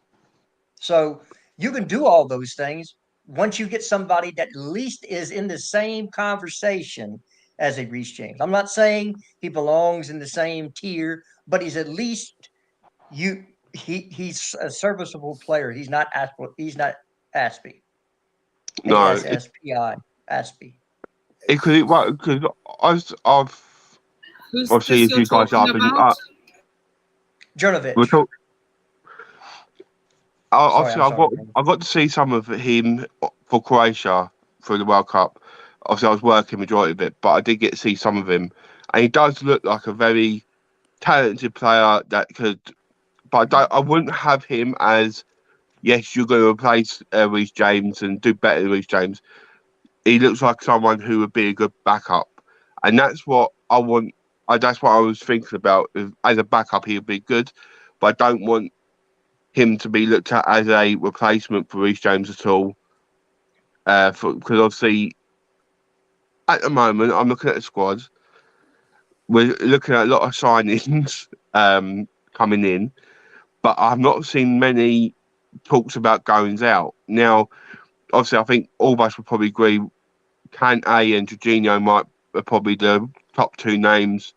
So you can do all those things once you get somebody that at least is in the same conversation as a Reece James. I'm not saying he belongs in the same tier, but he's at least he's a serviceable player. He's not Aspie. No, SPI Aspie. Because I've obviously as you guys are Jernovic. I got to see some of him for Croatia through the World Cup. Obviously, I was working majority of it, but I did get to see some of him, and he does look like a very talented player that could. But I wouldn't have him as, yes, you're going to replace Reece James and do better than Reece James. He looks like someone who would be a good backup, and that's what I want. That's what I was thinking about. As a backup, he would be good, but I don't want him to be looked at as a replacement for Reece James at all. Because obviously, at the moment, I'm looking at the squad. We're looking at a lot of signings coming in, but I've not seen many talks about goings out. Now, obviously I think all of us would probably agree Kante and Jorginho are probably the top two names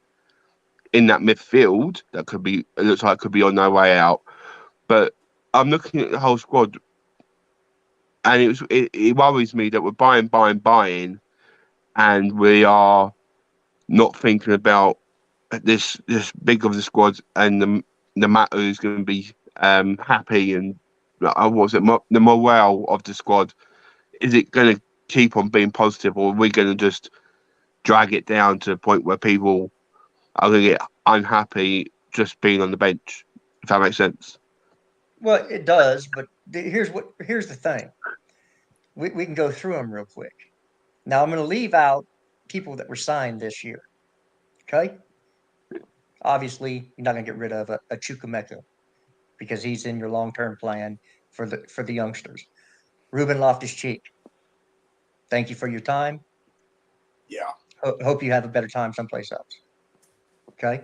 in that midfield that it looks like could be on their way out. But I'm looking at the whole squad, and it worries me that we're buying, and we are not thinking about this big of the squad and the matter who's going to be happy and the morale of the squad. Is it going to keep on being positive, or are we going to just drag it down to the point where people are going to get unhappy just being on the bench? If that makes sense. Well, it does, but here's the thing. We can go through them real quick. Now I'm going to leave out people that were signed this year. Okay. Obviously, you're not going to get rid of a Chukwuemeka because he's in your long-term plan for the youngsters. Ruben Loftus-Cheek, thank you for your time. Yeah. Hope you have a better time someplace else. Okay.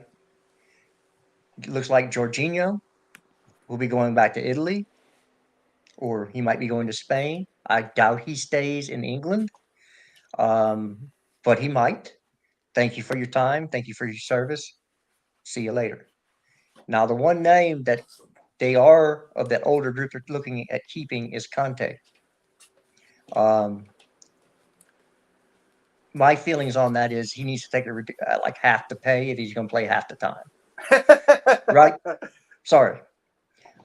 It looks like Jorginho will be going back to Italy, or he might be going to Spain. I doubt he stays in England, but he might. Thank you for your time. Thank you for your service. See you later. Now, the one name that they are of that older group they're looking at keeping is Conte. My feelings on that is he needs to take like half the pay if he's going to play half the time. Right? Sorry.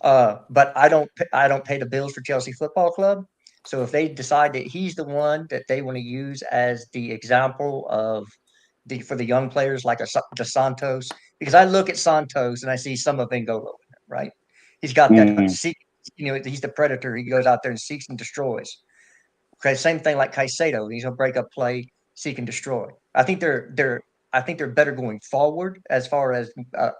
But I don't pay the bills for Chelsea Football Club. So if they decide that he's the one that they want to use as the example for the young players like the Santos, because I look at Santos and I see some of N'Golo, right? He's got that he's the predator. He goes out there and seeks and destroys. Okay, same thing like Caicedo. He's gonna break up play, seek and destroy. I think they're better going forward as far as a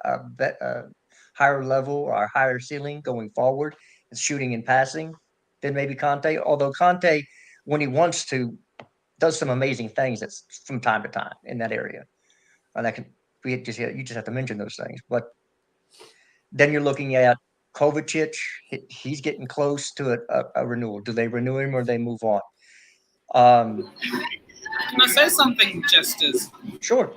higher level or a higher ceiling going forward and shooting and passing than maybe Conte. Although Conte, when he wants to, does some amazing things that's from time to time in that area. And you just have to mention those things. But then you're looking at Kovacic. He's getting close to a renewal. Do they renew him or do they move on? Can I say something, Jesters? Sure.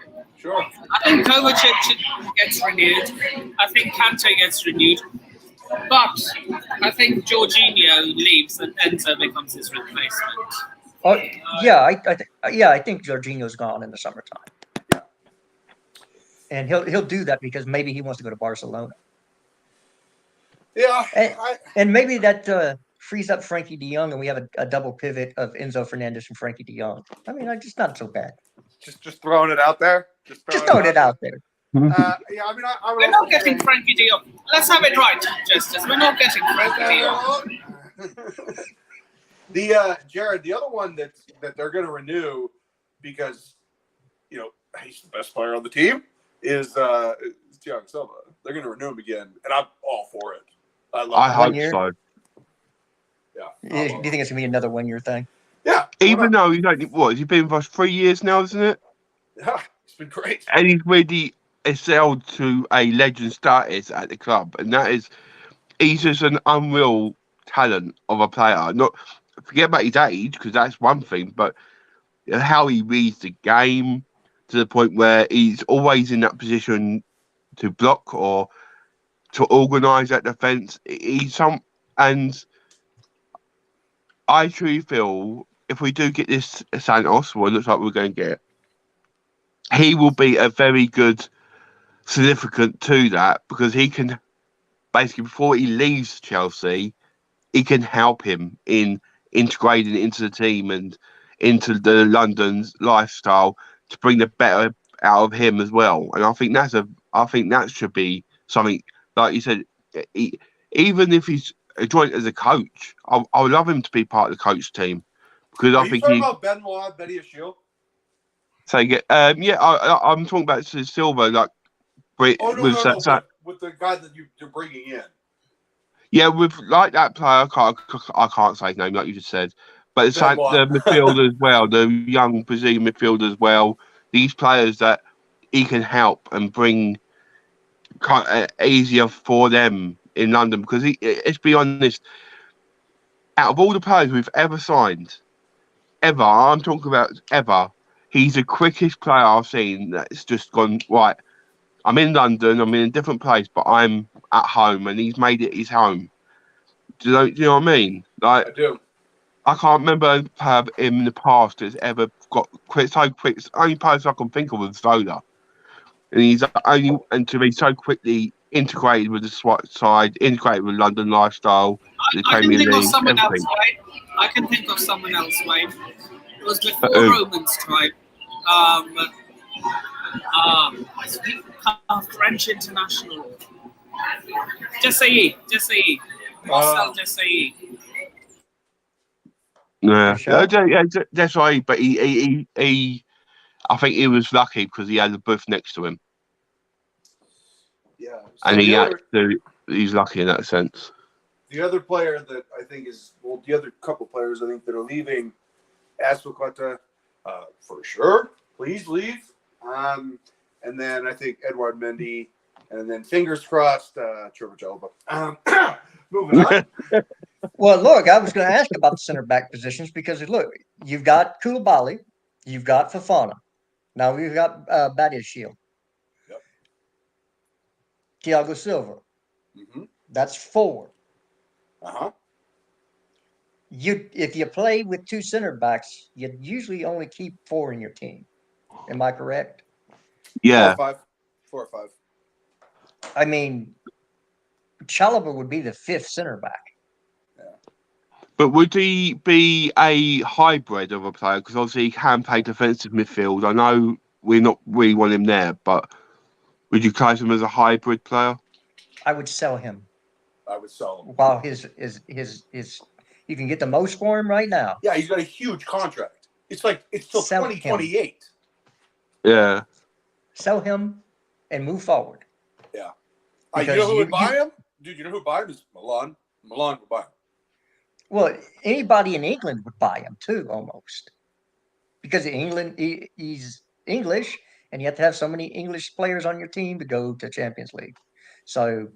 I think Kovacic gets renewed. I think Kante gets renewed. But I think Jorginho leaves and Enzo becomes his replacement. I think Jorginho's gone in the summertime. And he'll do that because maybe he wants to go to Barcelona. Yeah. And maybe that frees up Frankie de Jong and we have a double pivot of Enzo Fernandez and Frankie de Jong. I mean, just not so bad. Just throwing it out there. Just throwing it out there. Yeah, I mean, we're not getting Frankie de Jong. Let's have it right, Justice. We're not getting Frankie de Jong. Jared, the other one that they're going to renew because he's the best player on the team is Thiago Silva. They're going to renew him again, and I'm all for it. I hope so. Yeah. Do you think it's gonna be another 1 year thing? Yeah. Even though he's been with us 3 years now, isn't it? Yeah, it's been great. And he's really excelled to a legend status at the club, and he's just an unreal talent of a player. Not forget about his age because that's one thing, but how he reads the game to the point where he's always in that position to block or to organise that defence. And I truly feel if we do get this Santos, what it looks like we're going to get, he will be a very good significant to that because he can basically, before he leaves Chelsea, he can help him in integrating into the team and into the London's lifestyle to bring the better out of him as well. And I think that should be something, like you said, even if he's joined as a coach, I would love him to be part of the coach team because I think talking about Benoit Bediashile? So I'm talking about Silva, like with the guy that you're bringing in. Yeah, with like that player, I can't say his name like you just said, but it's like the midfield as well, the young Brazilian midfield as well. These players that he can help and bring easier for them in London because let's be honest, out of all the players we've ever signed, I'm talking about ever, he's the quickest player I've seen that's just gone, right, I'm in London, I'm in a different place, but I'm at home, and he's made it his home. Do you know what I mean? Like, I do. I can't remember a player in the past that's ever got so quick. It's the only person I can think of is Zola. And he's only, and to be so quickly integrated with the SWAT side, integrated with London lifestyle, the I can Premier think of League, someone else, everything. Wayne. I can think of someone else, Wayne. It was before who? Roman's time. French international. Just say Marcel Desailly. Yeah, Michelle? that's right. But he, I think he was lucky because he had a booth next to him, Yeah. So and he's lucky in that sense. the other player that I think is, well, the other couple players I think that are leaving, Azpilicueta, for sure. Please leave. And then I think Edouard Mendy, and then fingers crossed, Trevor Chalobah. Moving on. Well, look, I was going to ask about the center back positions because look, you've got Koulibaly, you've got Fofana, now we've got Badiashile, Yep. Thiago Silva. Mm-hmm. That's 4. Uh-huh. If you play with 2 center backs, you usually only keep 4 in your team. Am I correct? Yeah. 4 or 5. I mean, Chalobah would be the 5th center back. But would he be a hybrid of a player? Because obviously he can play defensive midfield. I know we want him there, but would you class him as a hybrid player? I would sell him. I would sell him. While his you can get the most for him right now. Yeah, he's got a huge contract. It's till Sell 2028. Yeah. Sell him and move forward. Yeah. Because you know who would buy him? Dude, you know who would buy him is Milan. Milan would buy him. Well, anybody in England would buy him too, almost. Because in England, he's English, and you have to have so many English players on your team to go to Champions League. So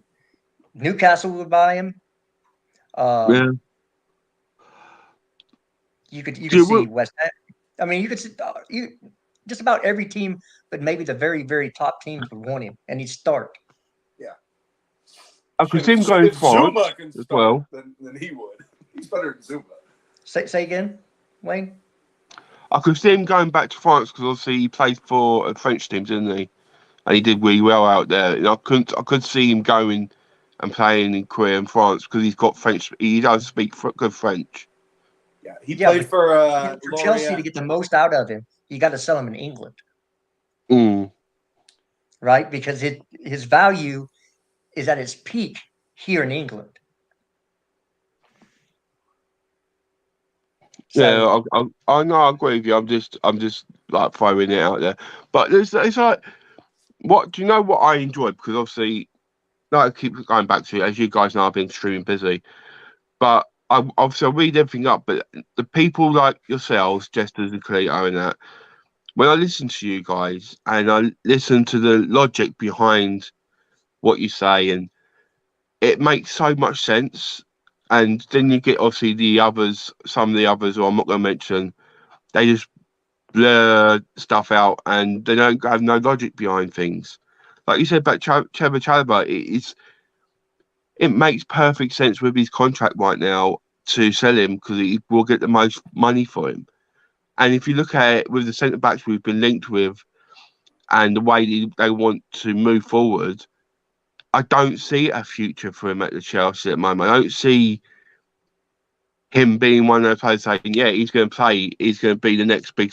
Newcastle would buy him. Yeah. You could see West Ham. I mean, you could see just about every team, but maybe the very, very top teams would want him, and he'd start. Yeah. I could see him going if France Zuma can as start, well. then he would. He's better than Zuma. Say again, Wayne? I could see him going back to France because obviously he played for a French team, didn't he? And he did really well out there. And I could see him going and playing in career in France because he's got French. He does speak good French. Yeah, he played for Chelsea to get the most out of him. You got to sell him in England, right? Because his value is at its peak here in England. So, yeah, I know. I agree with you. I'm just like throwing it out there. But it's like, what do you know? What I enjoyed because obviously, like I keep going back to it, as you guys know, I've been extremely busy. But I read everything up. But the people like yourselves, Jesters and Cleto, and that, when I listen to you guys and I listen to the logic behind what you say, and it makes so much sense. And then you get obviously some of the others, who I'm not going to mention, they just blur stuff out and they don't have no logic behind things. Like you said about Trevor Chalobah, it makes perfect sense with his contract right now to sell him because he will get the most money for him. And if you look at it with the centre backs we've been linked with and the way they want to move forward, I don't see a future for him at the Chelsea at the moment. I don't see him being one of those players saying, yeah, he's going to play, he's going to be the next big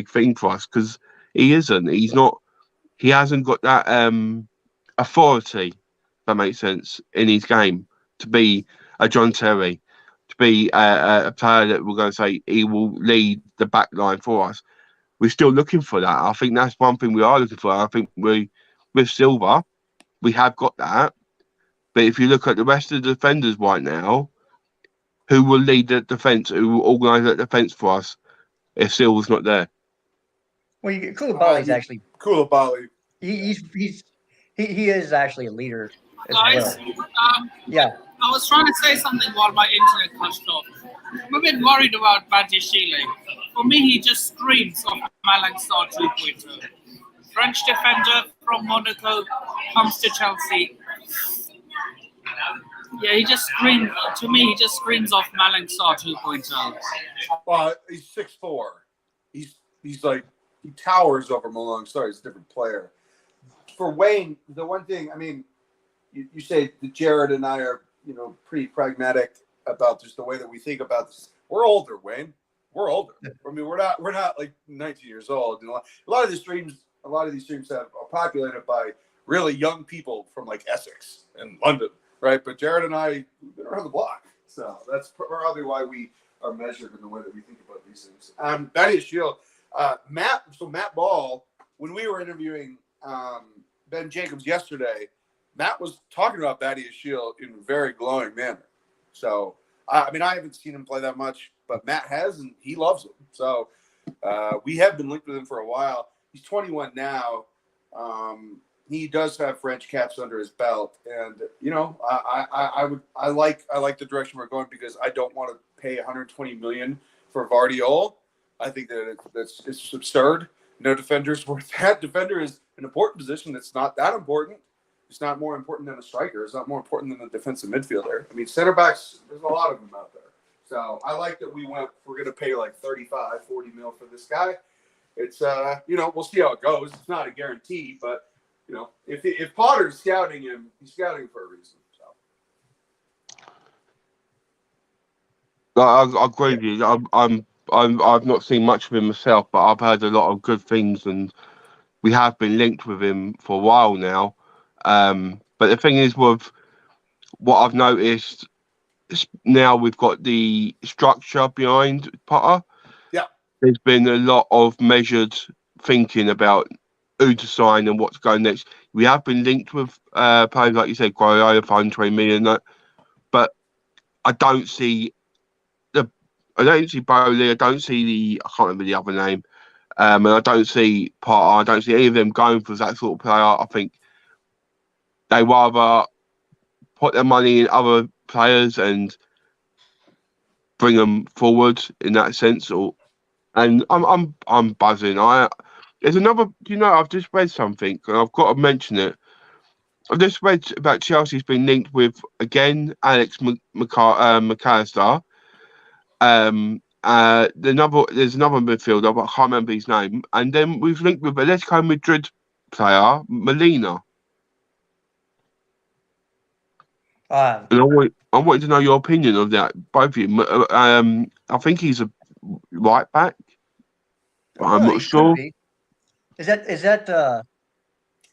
thing for us, because he isn't. He hasn't got that authority, if that makes sense, in his game to be a John Terry, to be a player that we're going to say he will lead the back line for us. We're still looking for that. I think that's one thing we are looking for. I think with Silva, we have got that. But if you look at the rest of the defenders right now, who will lead the defence, who will organise that defence for us if Silva's not there? Well, Koulibaly's actually Koulibaly. He is actually a leader as Guys, well. Yeah. I was trying to say something while my internet cut off. I'm a bit worried about Badiashile. For me, he just screams of Malang Sarr 2.0. French defender from Monaco comes to Chelsea. Yeah, he just screams. To me, he just screams off Malang Sarr 2.0. Well, he's 6'4". He's like he towers over Malang Sarr. He's a different player. For Wayne, the one thing I mean, you say that Jared and I are pretty pragmatic about just the way that we think about this. We're older, Wayne. We're older. I mean, we're not like 19 years old. And a lot of these streams are populated by really young people from like Essex and London, right? But Jared and I, we've been around the block, so that's probably why we are measured in the way that we think about these things. Badiashile, Matt Ball, when we were interviewing Ben Jacobs yesterday, Matt was talking about Badiashile in a very glowing manner. So, I mean, I haven't seen him play that much, but Matt has, and he loves him. So, we have been linked with him for a while. He's 21 now. He does have French caps under his belt, and I like the direction we're going because I don't want to pay 120 million for Vardiol. I think that it's absurd. No defender's worth that. Defender is an important position that's not that important. It's not more important than a striker. It's not more important than a defensive midfielder. I mean, center backs, there's a lot of them out there. So I like that we're going to pay like 35, 40 mil for this guy. It's, we'll see how it goes. It's not a guarantee, but, if Potter's scouting him, he's scouting for a reason. So. I agree with you. I've not seen much of him myself, but I've heard a lot of good things, and we have been linked with him for a while now. But the thing is, with what I've noticed now, we've got the structure behind Potter. Yeah, there's been a lot of measured thinking about who to sign and what's going next. We have been linked with players like you said, Guardiola, 120 million, but I don't see Bowley. I don't see I can't remember the other name, and I don't see Potter. I don't see any of them going for that sort of player. I think they rather put their money in other players and bring them forward in that sense. And I'm buzzing. There's another. I've just read something, and I've got to mention it. I've just read about Chelsea's been linked with again Alex McAllister. There's another midfielder, but I can't remember his name. And then we've linked with Atletico Madrid player Molina. And I wanted to know your opinion of that, both of you. I think he's a right back, but I'm not sure. Is that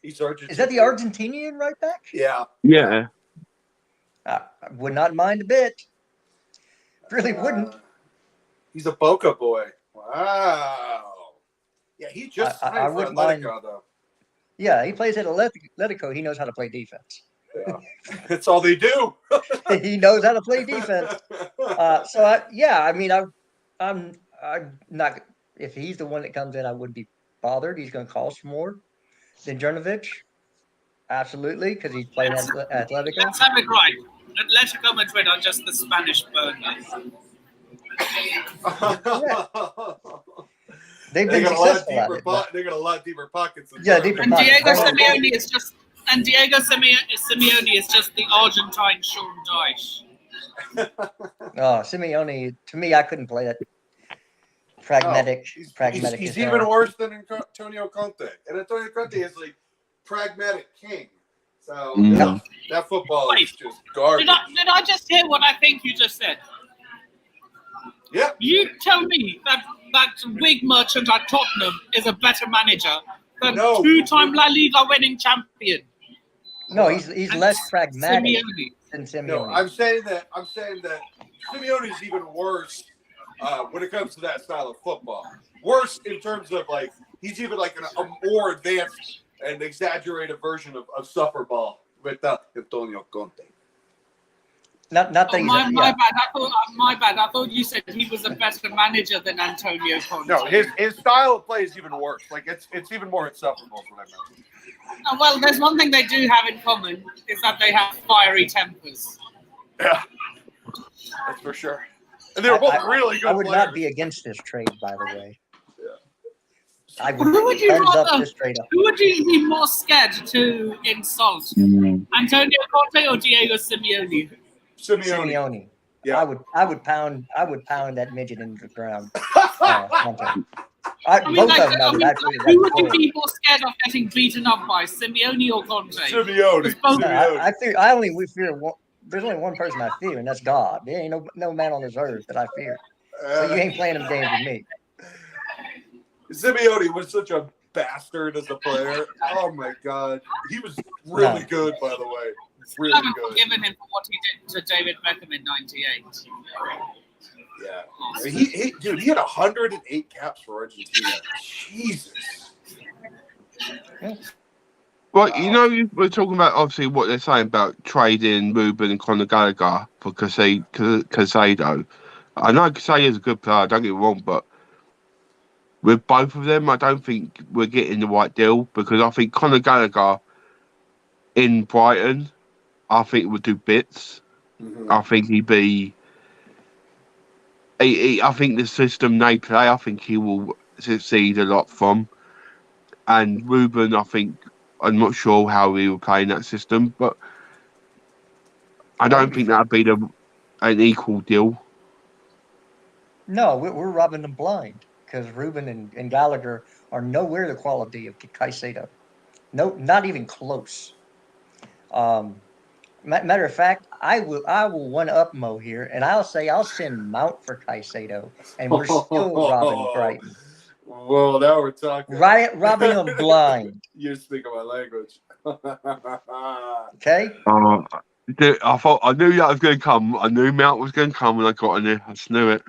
he's Argentinian. Is that the Argentinian right back? Yeah. Yeah. I would not mind a bit. Really wouldn't. He's a Boca boy. Wow. Yeah, he just signed for Atletico, though. Yeah, he plays at Atletico. He knows how to play defense. Yeah. That's all they do. He knows how to play defense. I'm not. If he's the one that comes in, I wouldn't be bothered. He's going to cost more than Jurnovic. Absolutely, because he's playing at Atletico. Let's have it right. Atletico Madrid are just the Spanish burners. They've been successful at it. They got a lot deeper pockets. Deeper and pockets. Diego Simeone is just the Argentine Sean Dyche. Simeone, to me, I couldn't play that. Pragmatic. He's even worse than Antonio Conte. And Antonio Conte is like pragmatic king. So that football is just garbage. Did I just hear what I think you just said? Yeah. You tell me that wig merchant at Tottenham is a better manager than two-time La Liga winning champion. No, he's less pragmatic than Simeone. No, I'm saying that Simeone is even worse when it comes to that style of football. Worse in terms of like he's even like a more advanced and exaggerated version of suffer ball with Antonio Conte. My bad. I thought you said he was a better manager than Antonio Conte. No, his style of play is even worse. Like it's even more insufferable. What I meant. Well, there's one thing they do have in common is that they have fiery tempers. Yeah, that's for sure. And they were both really good I would players. not be against this trade, by the way. Yeah. I would Who would you thumbs up rather? this trade up. Who would you be more scared to insult? Antonio Conte or Diego Simeone? Simeone. Yeah. I would pound that midget into the ground. Conte. I mean, Both like, of them I would actually who would you deploy. be more scared of getting beaten up by, Simeone or Conte? Simeone. Both- No, I fear. I only we fear one. There's only one person I fear, and that's God. There ain't no man on this earth that I fear. So you ain't playing them games with me. Simeone was such a bastard as a player. Oh my God, he was really good, by the way. Really I haven't good. forgiven him for what he did to David Beckham in '98. Yeah, I mean, he had 108 caps for Argentina. Jesus. Well, you know, we're talking about obviously what they're saying about trading Ruben and Conor Gallagher for Casado. I know Casado's a good player, don't get me wrong, but with both of them, I don't think we're getting the right deal because I think Conor Gallagher in Brighton, I think would do bits. Mm-hmm. I think he'd be. I think the system they play, I think he will succeed a lot from. And Ruben, I think, I'm not sure how he will play in that system, but I don't think that'd be an equal deal. No, we're robbing them blind because Ruben and Gallagher are nowhere the quality of Caicedo. No, not even close. Matter of fact, I will one up Mo here, and I'll say I'll send Mount for Caicedo, and we're still robbing Brighton. Well, now we're talking. Right, robbing them blind. You're speaking my language. Okay. I knew that was going to come. I knew Mount was going to come when I got in there. I just knew it.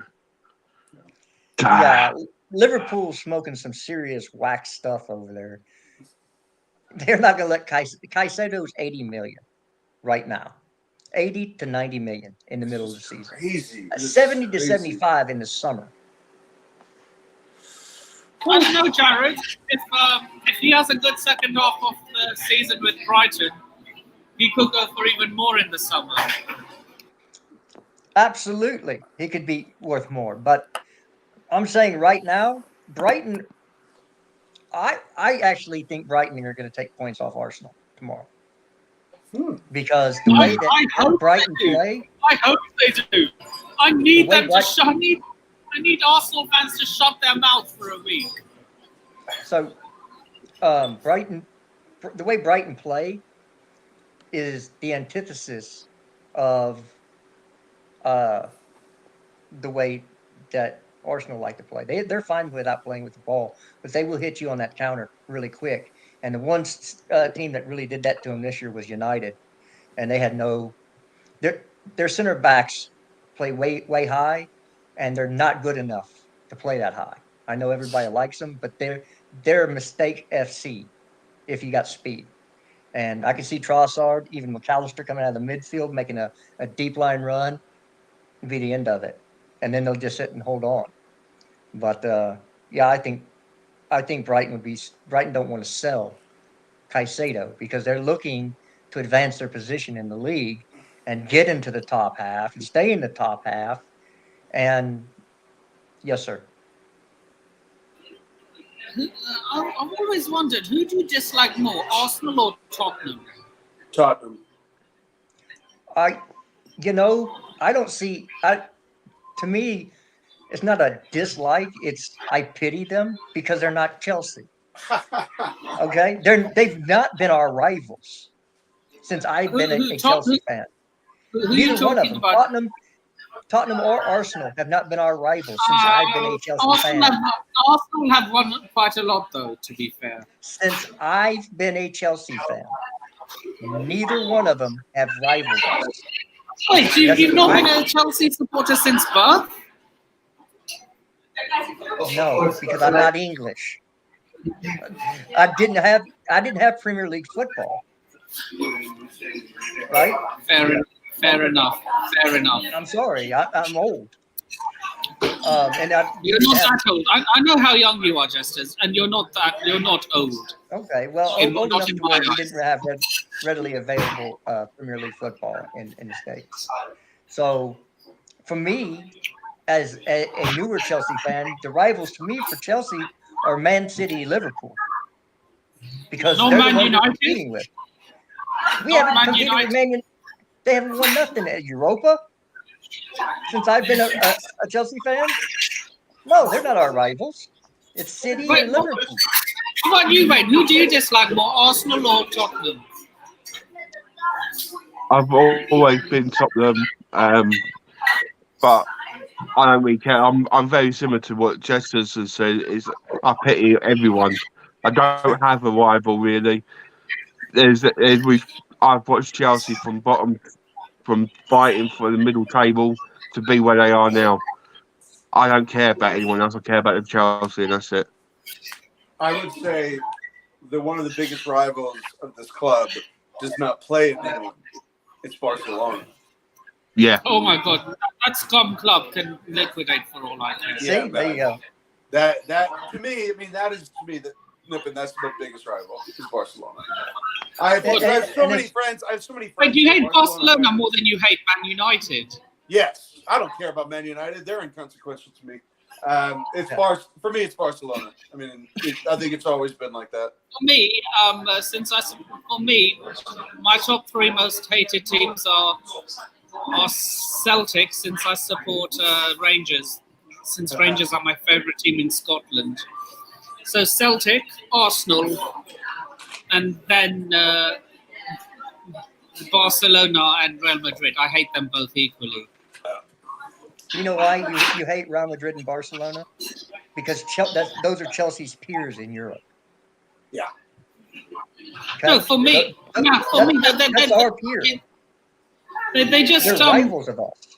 Yeah, Liverpool's smoking some serious whack stuff over there. They're not going to let Caicedo's 80 million right now. 80 to 90 million in the middle of the season. Crazy. 70 to 75 in the summer. I don't know, Jared. If he has a good second half of the season with Brighton, he could go for even more in the summer. Absolutely, he could be worth more. But I'm saying right now, Brighton. I actually think Brighton are going to take points off Arsenal tomorrow because the way that Brighton play. I hope they do. I need them to shut. I need Arsenal fans to shut their mouth for a week. So, Brighton, the way Brighton play is the antithesis of the way that Arsenal like to play. They're fine without playing with the ball, but they will hit you on that counter really quick. And the one team that really did that to them this year was United, and they had no. Their center backs play way high, and they're not good enough to play that high. I know everybody likes them, but they're mistake FC if you got speed. And I can see Trossard, even McAllister coming out of the midfield, making a deep line run, be the end of it. And then they'll just sit and hold on. But yeah, I think Brighton don't want to sell Caicedo because they're looking to advance their position in the league and get into the top half and stay in the top half. And yes, sir. I've always wondered, who do you dislike more, Arsenal or Tottenham? Tottenham. I don't see. To me, it's not a dislike. It's I pity them because they're not Chelsea. Okay, they've not been our rivals since I've been a Chelsea fan. Neither one of them, Tottenham or Arsenal, have not been our rivals since I've been a Chelsea fan. Arsenal have won quite a lot, though, to be fair. Since I've been a Chelsea fan, neither one of them have rivaled us. Wait, you've not been a Chelsea supporter since birth? No, because I'm not English. I didn't have Premier League football. Right? Fair enough. I'm sorry. I'm old. You're not that old. I know how young you are, Justice, and you're not old. Okay, well, In- old not enough in to my where we eyes. didn't have readily available Premier League football in the States. So, for me, as a newer Chelsea fan, the rivals to me for Chelsea are Man City, Liverpool, because Not they're the Man ones we're United. competing with. We Not haven't Man competed with United. Man United. They haven't won nothing at Europa since I've been a Chelsea fan. No, they're not our rivals. It's City Wait, and Liverpool. how about you, mate? Who do you dislike more, Arsenal or Tottenham? I've always been Tottenham, but I don't really care. I'm very similar to what Jesters has said. Is I pity everyone. I don't have a rival really. I've watched Chelsea from fighting for the middle table to be where they are now. I don't care about anyone else. I care about the Chelsea, and that's it. I would say that one of the biggest rivals of this club does not play in anyone. It's Barcelona. Yeah. Oh my God, that scum club can liquidate for all I care. See, there you go. That to me, I mean, that is to me the Nippon. That's the biggest rival is Barcelona. I have so many friends. I have so many friends. But you hate Barcelona fans. more than you hate Man United. Yes, I don't care about Man United. They're inconsequential to me. For me, it's Barcelona. I mean, I think it's always been like that. For me, my top three most hated teams are Celtic, since I support Rangers, since Rangers are my favourite team in Scotland. So Celtic, Arsenal, and then Barcelona and Real Madrid. I hate them both equally. You know why you hate Real Madrid and Barcelona? Because those are Chelsea's peers in Europe. Yeah. Okay? No, for me, that's our peer. They just They're rivals of us.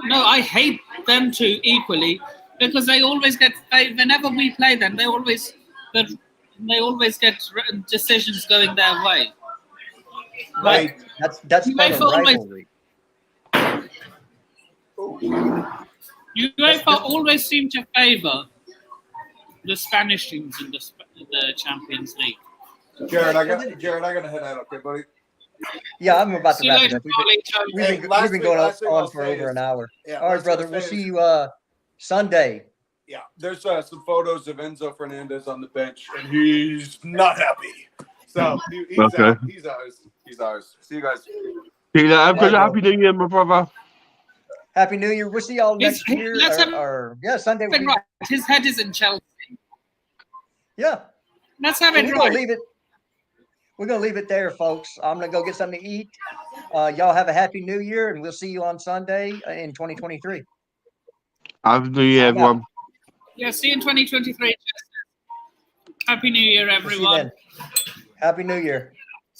No, I hate them too equally because they always get. Whenever we play them, they always get decisions going their way. Right. That's part of rivalry. UEFA always seem to favour the Spanish teams in the Champions League. Jared, I gotta head out. Okay, buddy. Yeah, I'm about to wrap it up. We've been going on for over an hour. Yeah, all right, brother. We'll see you Sunday. Yeah, there's some photos of Enzo Fernandez on the bench, and he's not happy. So he's out. He's ours. He's ours. See you guys. See you later. Happy New Year, my brother. Happy New Year. We'll see y'all next year. Sunday. Right. His head is in Chelsea. Yeah. Let's have it right. We're going to leave it there, folks. I'm going to go get something to eat. Y'all have a happy New Year, and we'll see you on Sunday in 2023. Happy New Year, everyone. Yeah, see you in 2023. Happy New Year, everyone. Happy New Year.